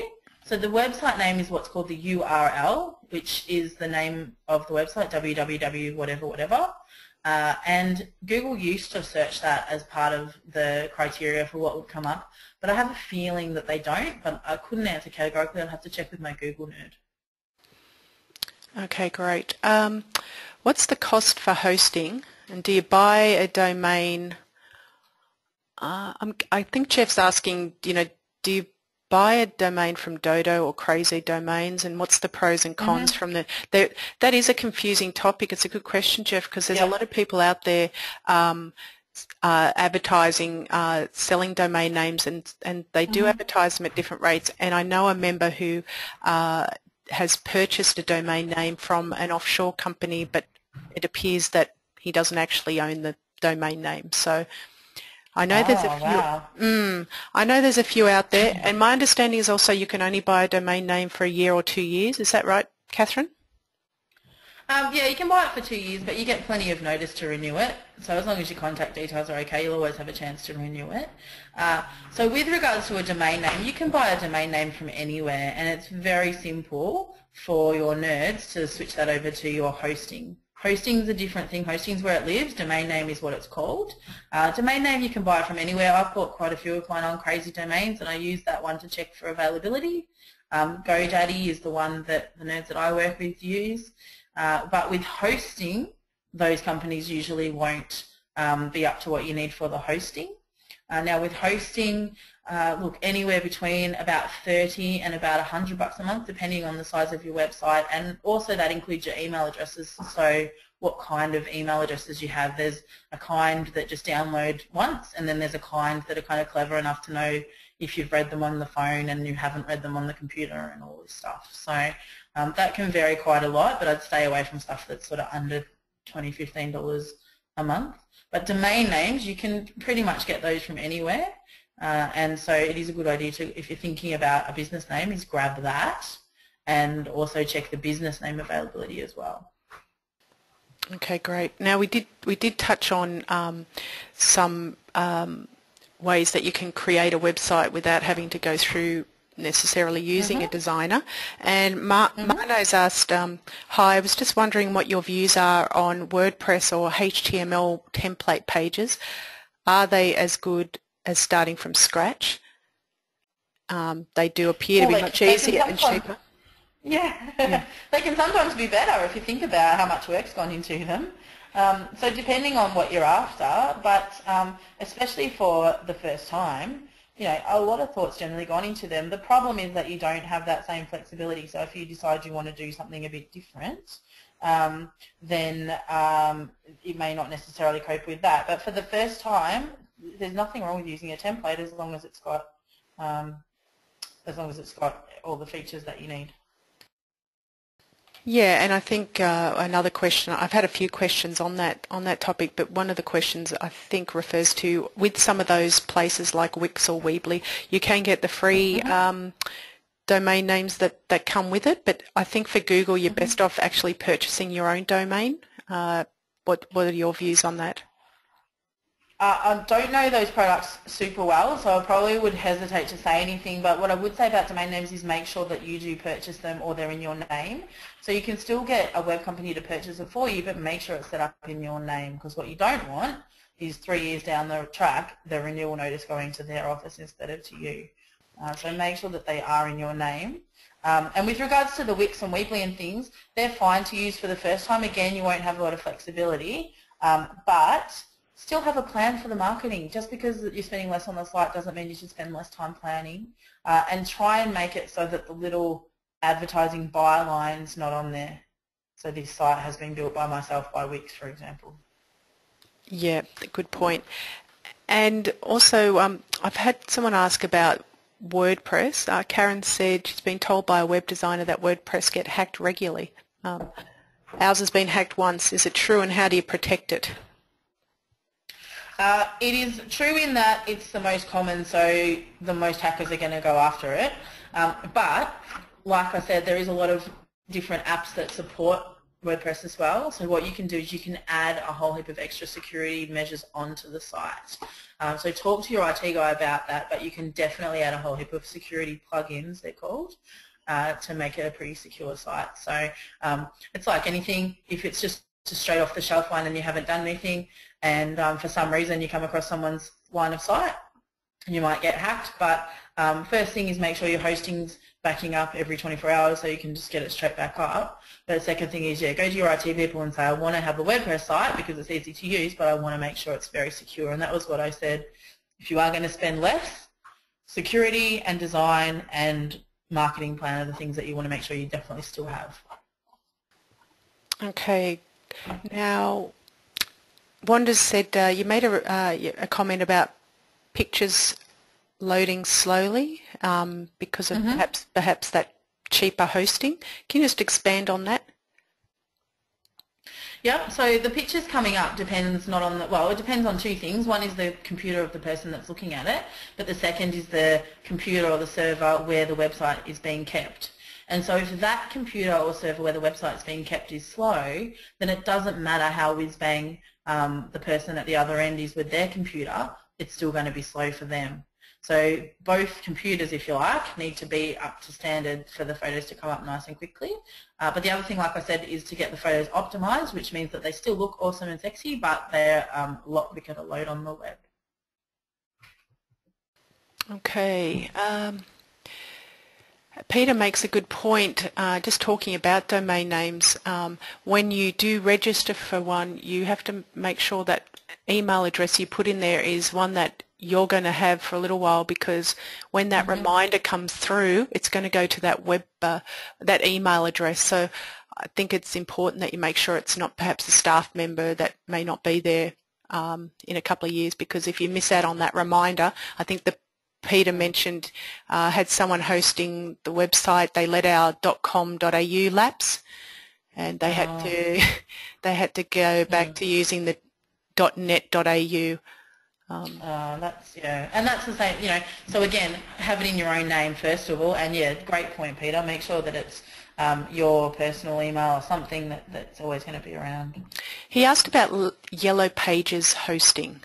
So the website name is what's called the URL, which is the name of the website, www whatever whatever. And Google used to search that as part of the criteria for what would come up, but I have a feeling that they don't, but I couldn't answer categorically. I'll have to check with my Google nerd. Okay, great. What's the cost for hosting, and do you buy a domain? I think Jeff's asking, do you buy a domain from Dodo or Crazy Domains, and what's the pros and cons from the? That is a confusing topic. It's a good question, Jeff, because there's a lot of people out there advertising, selling domain names, and they do advertise them at different rates. And I know a member who has purchased a domain name from an offshore company, but it appears that he doesn't actually own the domain name. So I know there's a few. I know there's a few out there, and my understanding is also you can only buy a domain name for a year or 2 years. Is that right, Catherine? Yeah, you can buy it for 2 years, but you get plenty of notice to renew it. So as long as your contact details are okay, you'll always have a chance to renew it. So with regards to a domain name, you can buy a domain name from anywhere, and it's very simple for your nerds to switch that over to your hosting. Hosting is a different thing. Hosting is where it lives. Domain name is what it's called. Domain name you can buy from anywhere. I've bought quite a few of mine on Crazy Domains, and I use that one to check for availability. GoDaddy is the one that the nerds that I work with use. But with hosting, those companies usually won't be up to what you need for the hosting. Now with hosting, look, anywhere between about 30 and about $100 a month, depending on the size of your website, and also that includes your email addresses. So what kind of email addresses you have. There's a kind that just download once, and then there's a kind that are kind of clever enough to know if you've read them on the phone and you haven't read them on the computer and all this stuff. So that can vary quite a lot, but I'd stay away from stuff that's sort of under $20, $15 a month. But domain names, you can pretty much get those from anywhere, and so it is a good idea to, if you're thinking about a business name, is grab that and also check the business name availability as well. Okay, great. Now we did touch on some ways that you can create a website without having to go through necessarily using a designer. And Marno's asked, hi, I was just wondering what your views are on WordPress or HTML template pages. Are they as good as starting from scratch? They do appear to be much easier and cheaper. Yeah, they can sometimes be better if you think about how much work's gone into them. So depending on what you're after, but especially for the first time, you know, a lot of thought's generally gone into them. The problem is that you don't have that same flexibility. So if you decide you want to do something a bit different, then you may not necessarily cope with that. But for the first time, there's nothing wrong with using a template as long as it's got all the features that you need. Yeah, and I think another question, I've had a few questions on that topic, but one of the questions I think refers to, with some of those places like Wix or Weebly, you can get the free domain names that come with it, but I think for Google you're best off actually purchasing your own domain. What are your views on that? I don't know those products super well, so I probably would hesitate to say anything, but what I would say about domain names is make sure that you do purchase them or they're in your name. So you can still get a web company to purchase it for you, but make sure it's set up in your name, because what you don't want is 3 years down the track, the renewal notice going to their office instead of to you. So make sure that they are in your name. And with regards to the Wix and Weebly and things, they're fine to use for the first time. Again, you won't have a lot of flexibility, but still have a plan for the marketing. Just because you're spending less on the site doesn't mean you should spend less time planning. And try and make it so that the little advertising byline's not on there. So this site has been built by myself by Wix, for example. Yeah, good point. And also, I've had someone ask about WordPress. Karen said she's been told by a web designer that WordPress get hacked regularly. Ours has been hacked once. Is it true, and how do you protect it? It is true in that it's the most common, so the most hackers are going to go after it. But, like I said, there is a lot of different apps that support WordPress as well. So what you can do is you can add a whole heap of extra security measures onto the site. So talk to your IT guy about that, but you can definitely add a whole heap of security plugins, they're called, to make it a pretty secure site. So it's like anything. If it's just straight off the shelf one and you haven't done anything, and for some reason you come across someone's line of sight, you might get hacked. But first thing is make sure your hosting's backing up every 24 hours so you can just get it straight back up. But the second thing is, yeah, go to your IT people and say, I want to have a WordPress site because it's easy to use, but I want to make sure it's very secure. And that was what I said. If you are going to spend less, security and design and marketing plan are the things that you want to make sure you definitely still have. Okay. Now, Wanda said you made a comment about pictures loading slowly because of perhaps that cheaper hosting. Can you just expand on that? Yeah, so the pictures coming up depends not on the, well, it depends on two things. One is the computer of the person that's looking at it, but the second is the computer or the server where the website is being kept. And so if that computer or server where the website is being kept is slow, then it doesn't matter how whiz-bang the person at the other end is with their computer, it's still going to be slow for them. So both computers, if you like, need to be up to standard for the photos to come up nice and quickly. But the other thing, like I said, is to get the photos optimized, which means that they still look awesome and sexy, but they're a lot quicker to load on the web. Okay. Peter makes a good point, just talking about domain names. When you do register for one, you have to make sure that email address you put in there is one that you're going to have for a little while, because when that reminder comes through, it's going to go to that that email address. So I think it's important that you make sure it's not perhaps a staff member that may not be there in a couple of years, because if you miss out on that reminder, I think Peter mentioned had someone hosting the website, they let our .com.au lapse, and they had to go back to using the .net.au. That's, yeah, and that's the same, you know, so again, have it in your own name first of all, and yeah, great point, Peter, make sure that it's your personal email or something that's always going to be around. He asked about Yellow Pages hosting.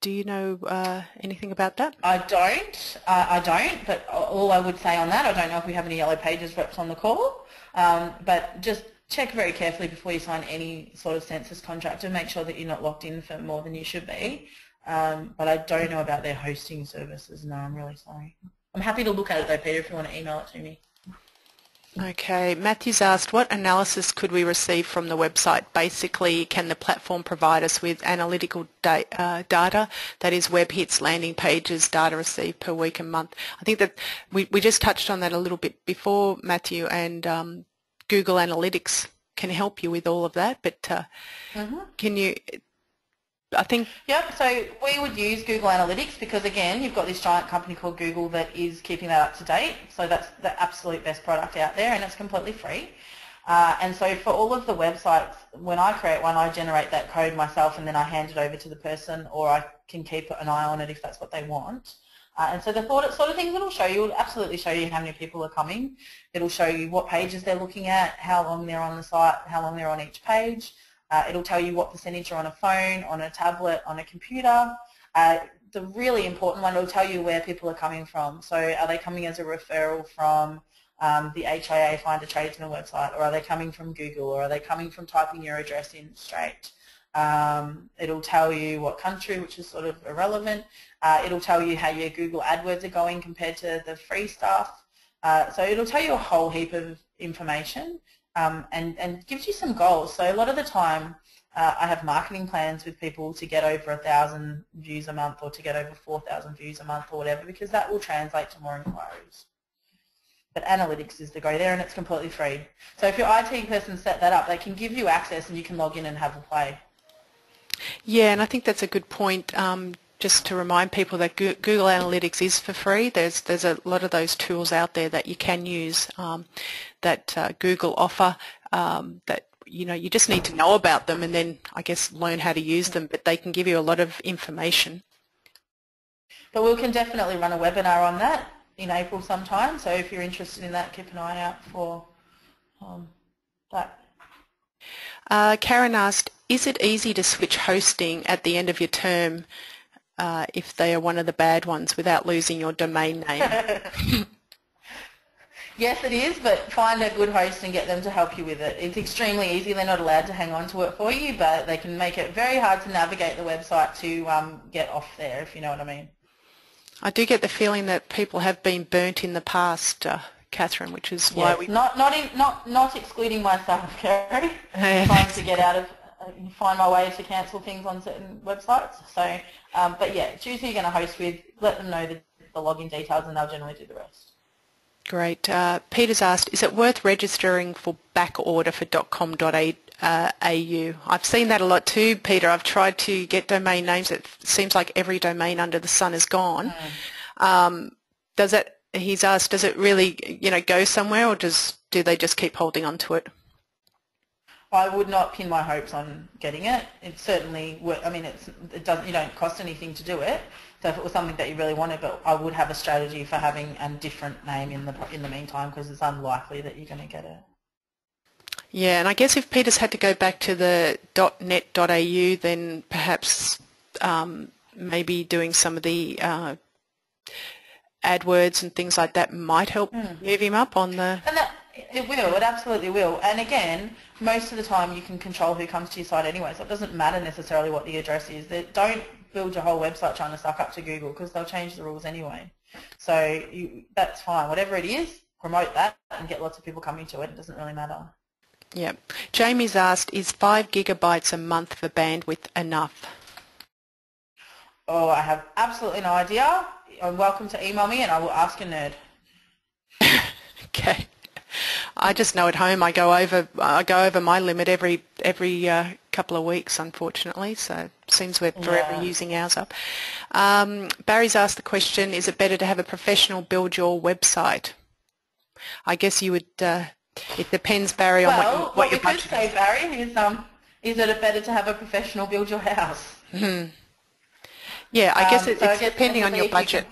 Do you know anything about that? I don't, but all I would say on that, I don't know if we have any Yellow Pages reps on the call, but just check very carefully before you sign any sort of census contract to make sure that you're not locked in for more than you should be. But I don't know about their hosting services. No, I'm really sorry. I'm happy to look at it though, Peter, if you want to email it to me. Okay, Matthew's asked, what analysis could we receive from the website? Basically, can the platform provide us with analytical data, that is web hits, landing pages, data received per week and month? I think that we just touched on that a little bit before, Matthew, and Google Analytics can help you with all of that, but can you, I think... Yep, so we would use Google Analytics because, again, you've got this giant company called Google that is keeping that up to date. So that's the absolute best product out there, and it's completely free. And so for all of the websites, when I create one, I generate that code myself and then I hand it over to the person, or I can keep an eye on it if that's what they want. And so the sort of things it'll show you, it'll absolutely show you how many people are coming. It'll show you what pages they're looking at, how long they're on the site, how long they're on each page. It'll tell you what percentage are on a phone, on a tablet, on a computer. The really important one, it'll tell you where people are coming from. So are they coming as a referral from the HIA Find a Tradesman website, or are they coming from Google, or are they coming from typing your address in straight? It'll tell you what country, which is sort of irrelevant. It'll tell you how your Google AdWords are going compared to the free stuff. So it'll tell you a whole heap of information. And gives you some goals. So a lot of the time I have marketing plans with people to get over 1,000 views a month or to get over 4,000 views a month or whatever, because that will translate to more inquiries. But analytics is the go there, and it's completely free. So if your IT person set that up, they can give you access and you can log in and have a play. Yeah, and I think that's a good point. Just to remind people that Google Analytics is for free. There's a lot of those tools out there that you can use that Google offer that you just need to know about them and then I guess learn how to use them, but they can give you a lot of information. But we can definitely run a webinar on that in April sometime, so if you're interested in that, keep an eye out for that. Karen asked, is it easy to switch hosting at the end of your term if they are one of the bad ones without losing your domain name? Yes, it is, but find a good host and get them to help you with it. It's extremely easy. They're not allowed to hang on to it for you, but they can make it very hard to navigate the website to get off there, if you know what I mean. I do get the feeling that people have been burnt in the past, Catherine, which is why we... Not excluding myself, Kerry. Trying to get out of... find my way to cancel things on certain websites. So, but yeah, choose who you're going to host with, let them know the login details and they'll generally do the rest. Great. Peter's asked, is it worth registering for back order for .com.au? I've seen that a lot too, Peter. I've tried to get domain names. It seems like every domain under the sun is gone. He's asked, does it really, go somewhere, or do they just keep holding on to it? I would not pin my hopes on getting it. It certainly, it doesn't. You don't cost anything to do it. So if it was something that you really wanted, but I would have a strategy for having a different name in the meantime, because it's unlikely that you're going to get it. Yeah, and I guess if Peter's had to go back to the .net.au, then perhaps maybe doing some of the AdWords and things like that might help move him up on the... And it will, it absolutely will. And again, most of the time you can control who comes to your site anyway, so it doesn't matter necessarily what the address is. Don't build your whole website trying to suck up to Google, because they'll change the rules anyway. So that's fine. Whatever it is, promote that and get lots of people coming to it. It doesn't really matter. Yeah. Jamie's asked, is 5 gigabytes a month for bandwidth enough? Oh, I have absolutely no idea. You're welcome to email me and I will ask a nerd. Okay. I just know at home I go over my limit every couple of weeks, unfortunately. So it seems we're forever using ours up. Barry's asked the question: is it better to have a professional build your website? I guess you would. It depends, Barry, on what your budget is. What we could say, Barry, is it better to have a professional build your house? Mm-hmm. Yeah, I guess it's depending on your budget.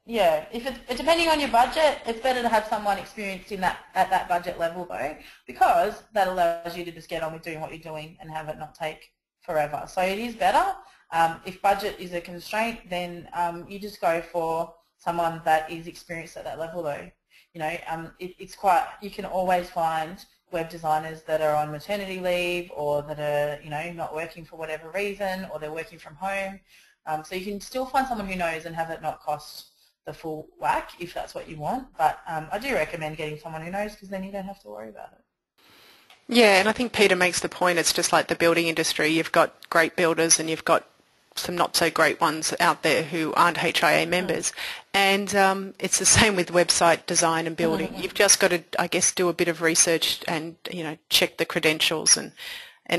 Yeah, if it's depending on your budget, it's better to have someone experienced at that budget level though, because that allows you to just get on with doing what you're doing and have it not take forever. So it is better. If budget is a constraint, then you just go for someone that is experienced at that level though. You can always find web designers that are on maternity leave, or that are not working for whatever reason, or they're working from home. So you can still find someone who knows and have it not cost the full whack if that's what you want. But I do recommend getting someone who knows, because then you don't have to worry about it. Yeah, and I think Peter makes the point, it's just like the building industry. You've got great builders and you've got some not so great ones out there who aren't HIA members. And it's the same with website design and building. You've just got to, I guess, do a bit of research and, you know, check the credentials. And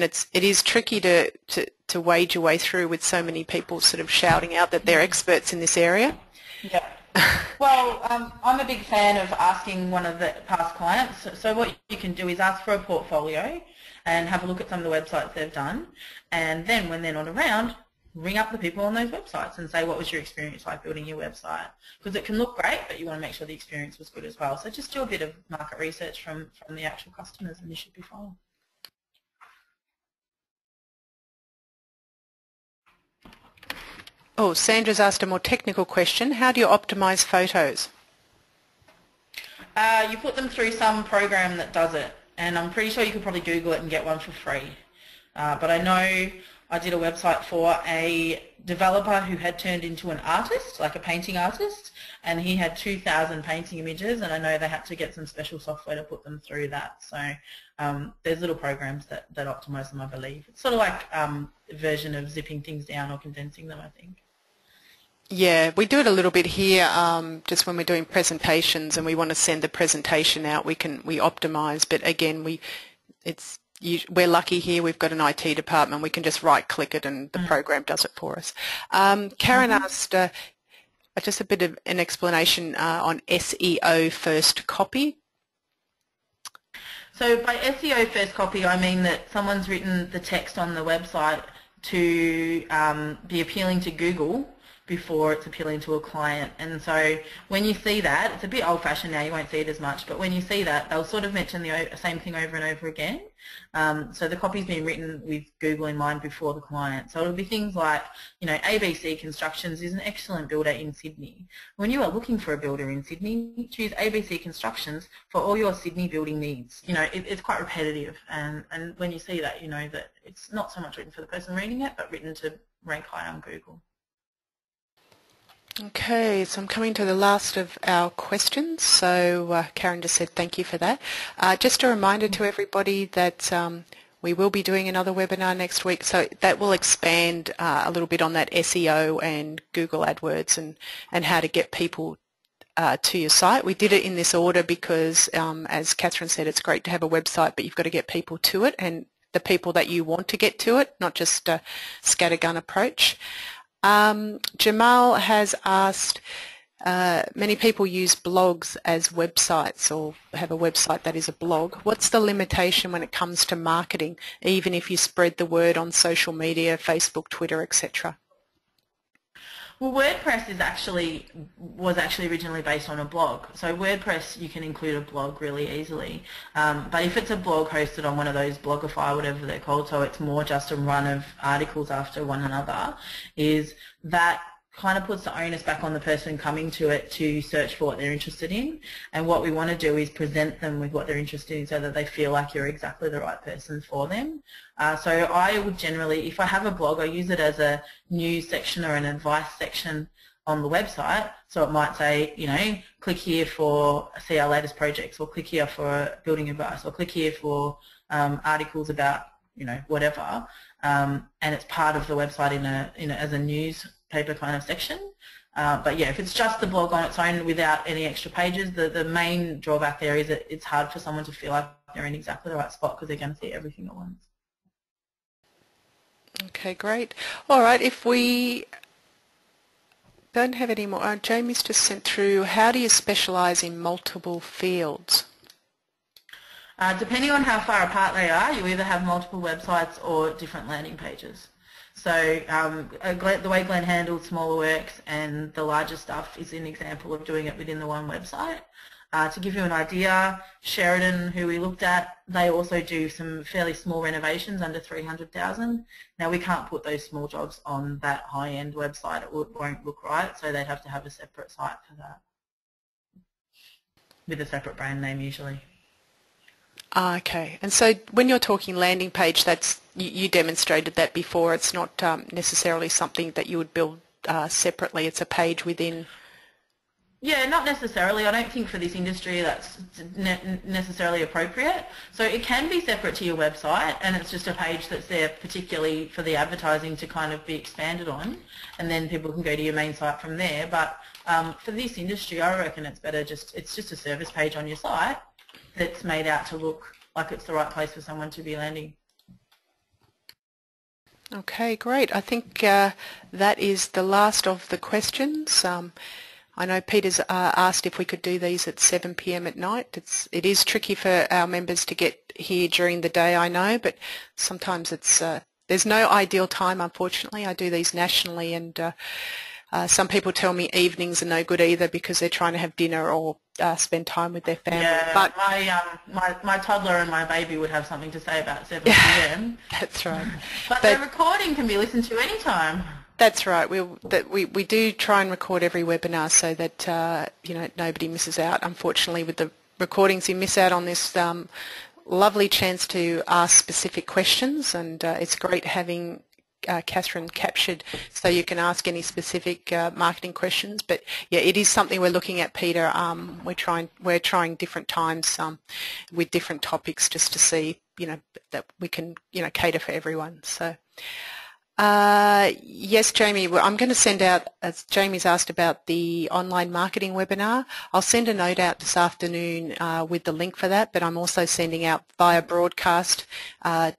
it is tricky to wade your way through with so many people sort of shouting out that they're experts in this area. Yeah. Well, I'm a big fan of asking one of the past clients. So what you can do is ask for a portfolio and have a look at some of the websites they've done. And then when they're not around, ring up the people on those websites and say, what was your experience like building your website? Because it can look great, but you want to make sure the experience was good as well. So just do a bit of market research from the actual customers and you should be fine. Oh, Sandra's asked a more technical question. How do you optimise photos? You put them through some program that does it, and I'm pretty sure you could probably Google it and get one for free. But I know I did a website for a developer who had turned into an artist, like a painting artist, and he had 2,000 painting images, and I know they had to get some special software to put them through that. So there's little programs that optimise them, I believe. It's sort of like a version of zipping things down or condensing them, I think. Yeah, we do it a little bit here just when we're doing presentations and we want to send the presentation out, we optimise, but again, we're lucky here, we've got an IT department, we can just right-click it and the program does it for us. Karen asked just a bit of an explanation on SEO first copy. So by SEO first copy, I mean that someone's written the text on the website to be appealing to Google before it's appealing to a client. And so when you see that, it's a bit old-fashioned now, you won't see it as much, but when you see that, they'll sort of mention the same thing over and over again. So the copy's been written with Google in mind before the client. So it'll be things like, you know, ABC Constructions is an excellent builder in Sydney. When you are looking for a builder in Sydney, choose ABC Constructions for all your Sydney building needs. You know, it's quite repetitive, and when you see that, you know that it's not so much written for the person reading it, but written to rank high on Google. Okay, so I'm coming to the last of our questions. So Karen just said thank you for that. Just a reminder to everybody that we will be doing another webinar next week, so that will expand a little bit on that SEO and Google AdWords and how to get people to your site. We did it in this order because, as Catherine said, it's great to have a website, but you've got to get people to it and the people that you want to get to it, not just a scattergun approach. Jamal has asked, many people use blogs as websites or have a website that is a blog. What's the limitation when it comes to marketing, even if you spread the word on social media, Facebook, Twitter, etc.? Well, WordPress was actually originally based on a blog. So WordPress, you can include a blog really easily. But if it's a blog hosted on one of those Blogify, whatever they're called, so it's more just a run of articles after one another, is that kind of puts the onus back on the person coming to it to search for what they're interested in. And what we want to do is present them with what they're interested in so that they feel like you're exactly the right person for them. So I would generally, if I have a blog, I use it as a news section or an advice section on the website. So it might say, you know, click here for see our latest projects, or click here for building advice, or click here for articles about, you know, whatever. And it's part of the website as a newspaper kind of section. But yeah, if it's just the blog on its own without any extra pages, the main drawback there is that it's hard for someone to feel like they're in exactly the right spot because they're going to see everything at once. Okay, great. All right, if we don't have any more, Jamie's just sent through, how do you specialise in multiple fields? Depending on how far apart they are, you either have multiple websites or different landing pages. So the way Glenn handles smaller works and the larger stuff is an example of doing it within the one website. To give you an idea, Sheridan, who we looked at, they also do some fairly small renovations under 300,000. Now we can't put those small jobs on that high-end website, it won't look right, so they'd have to have a separate site for that, with a separate brand name usually. Okay, and so when you're talking landing page, that's you demonstrated that before. It's not necessarily something that you would build separately. It's a page within. Yeah, not necessarily. I don't think for this industry that's necessarily appropriate. So it can be separate to your website, and it's just a page that's there particularly for the advertising to kind of be expanded on, and then people can go to your main site from there. But for this industry, I reckon it's better it's just a service page on your site that's made out to look like it's the right place for someone to be landing. Okay, great. I think that is the last of the questions. I know Peter's asked if we could do these at 7 p.m. at night. It is tricky for our members to get here during the day, I know, but sometimes there's no ideal time, unfortunately. I do these nationally, and some people tell me evenings are no good either because they're trying to have dinner or spend time with their family. Yeah, but my toddler and my baby would have something to say about 7 p.m. That's right. But the recording can be listened to anytime. That's right. We do try and record every webinar so that nobody misses out. Unfortunately, with the recordings, you miss out on this lovely chance to ask specific questions, and it's great having Catherine captured so you can ask any specific marketing questions. But yeah, it is something we're looking at, Peter. We're trying different times with different topics just to see that we can cater for everyone. So. Yes, Jamie, I'm going to send out, as Jamie's asked about the online marketing webinar, I'll send a note out this afternoon with the link for that, but I'm also sending out via broadcast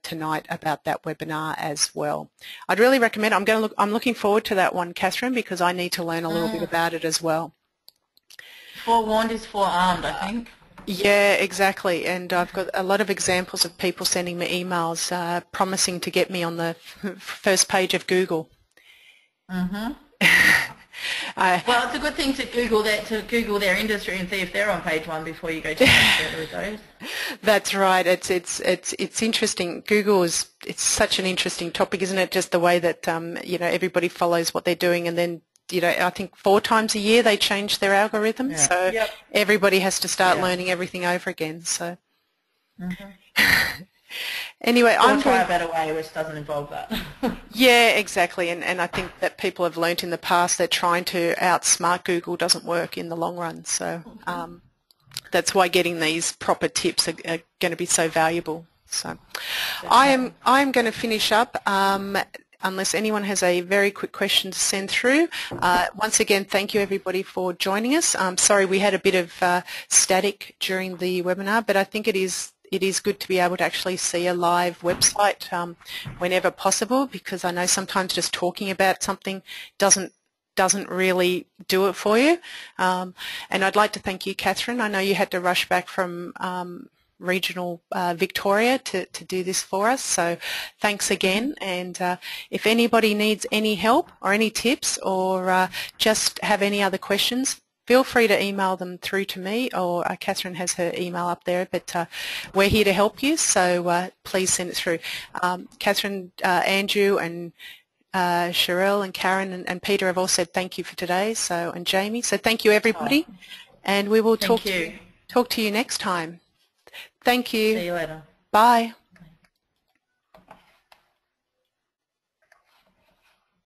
tonight about that webinar as well. I'd really recommend, I'm looking forward to that one, Catherine, because I need to learn a little bit about it as well. Forewarned is forearmed, I think. Yeah, exactly, and I've got a lot of examples of people sending me emails promising to get me on the first page of Google. Mm-hmm. Well, it's a good thing to Google their industry and see if they're on page 1 before you go too much further with those. That's right. It's interesting. It's such an interesting topic, isn't it? Just the way that everybody follows what they're doing, and then I think 4 times a year they change their algorithm, so everybody has to start learning everything over again. So anyway, I'm try a better way which doesn't involve that. Yeah, exactly, and I think that people have learnt in the past that trying to outsmart Google doesn't work in the long run. So that's why getting these proper tips are going to be so valuable. So I am going to finish up. Unless anyone has a very quick question to send through. Once again, thank you everybody for joining us. I'm sorry we had a bit of static during the webinar, but I think it is good to be able to actually see a live website whenever possible, because I know sometimes just talking about something doesn't really do it for you. And I'd like to thank you, Catherine. I know you had to rush back from regional Victoria to do this for us, so thanks again. And if anybody needs any help or any tips or just have any other questions, feel free to email them through to me, or Catherine has her email up there, but we're here to help you, so please send it through. Catherine, Andrew and Sherelle and Karen and Peter have all said thank you for today, and Jamie, so thank you everybody, and we will talk to you next time. Thank you. See you later. Bye.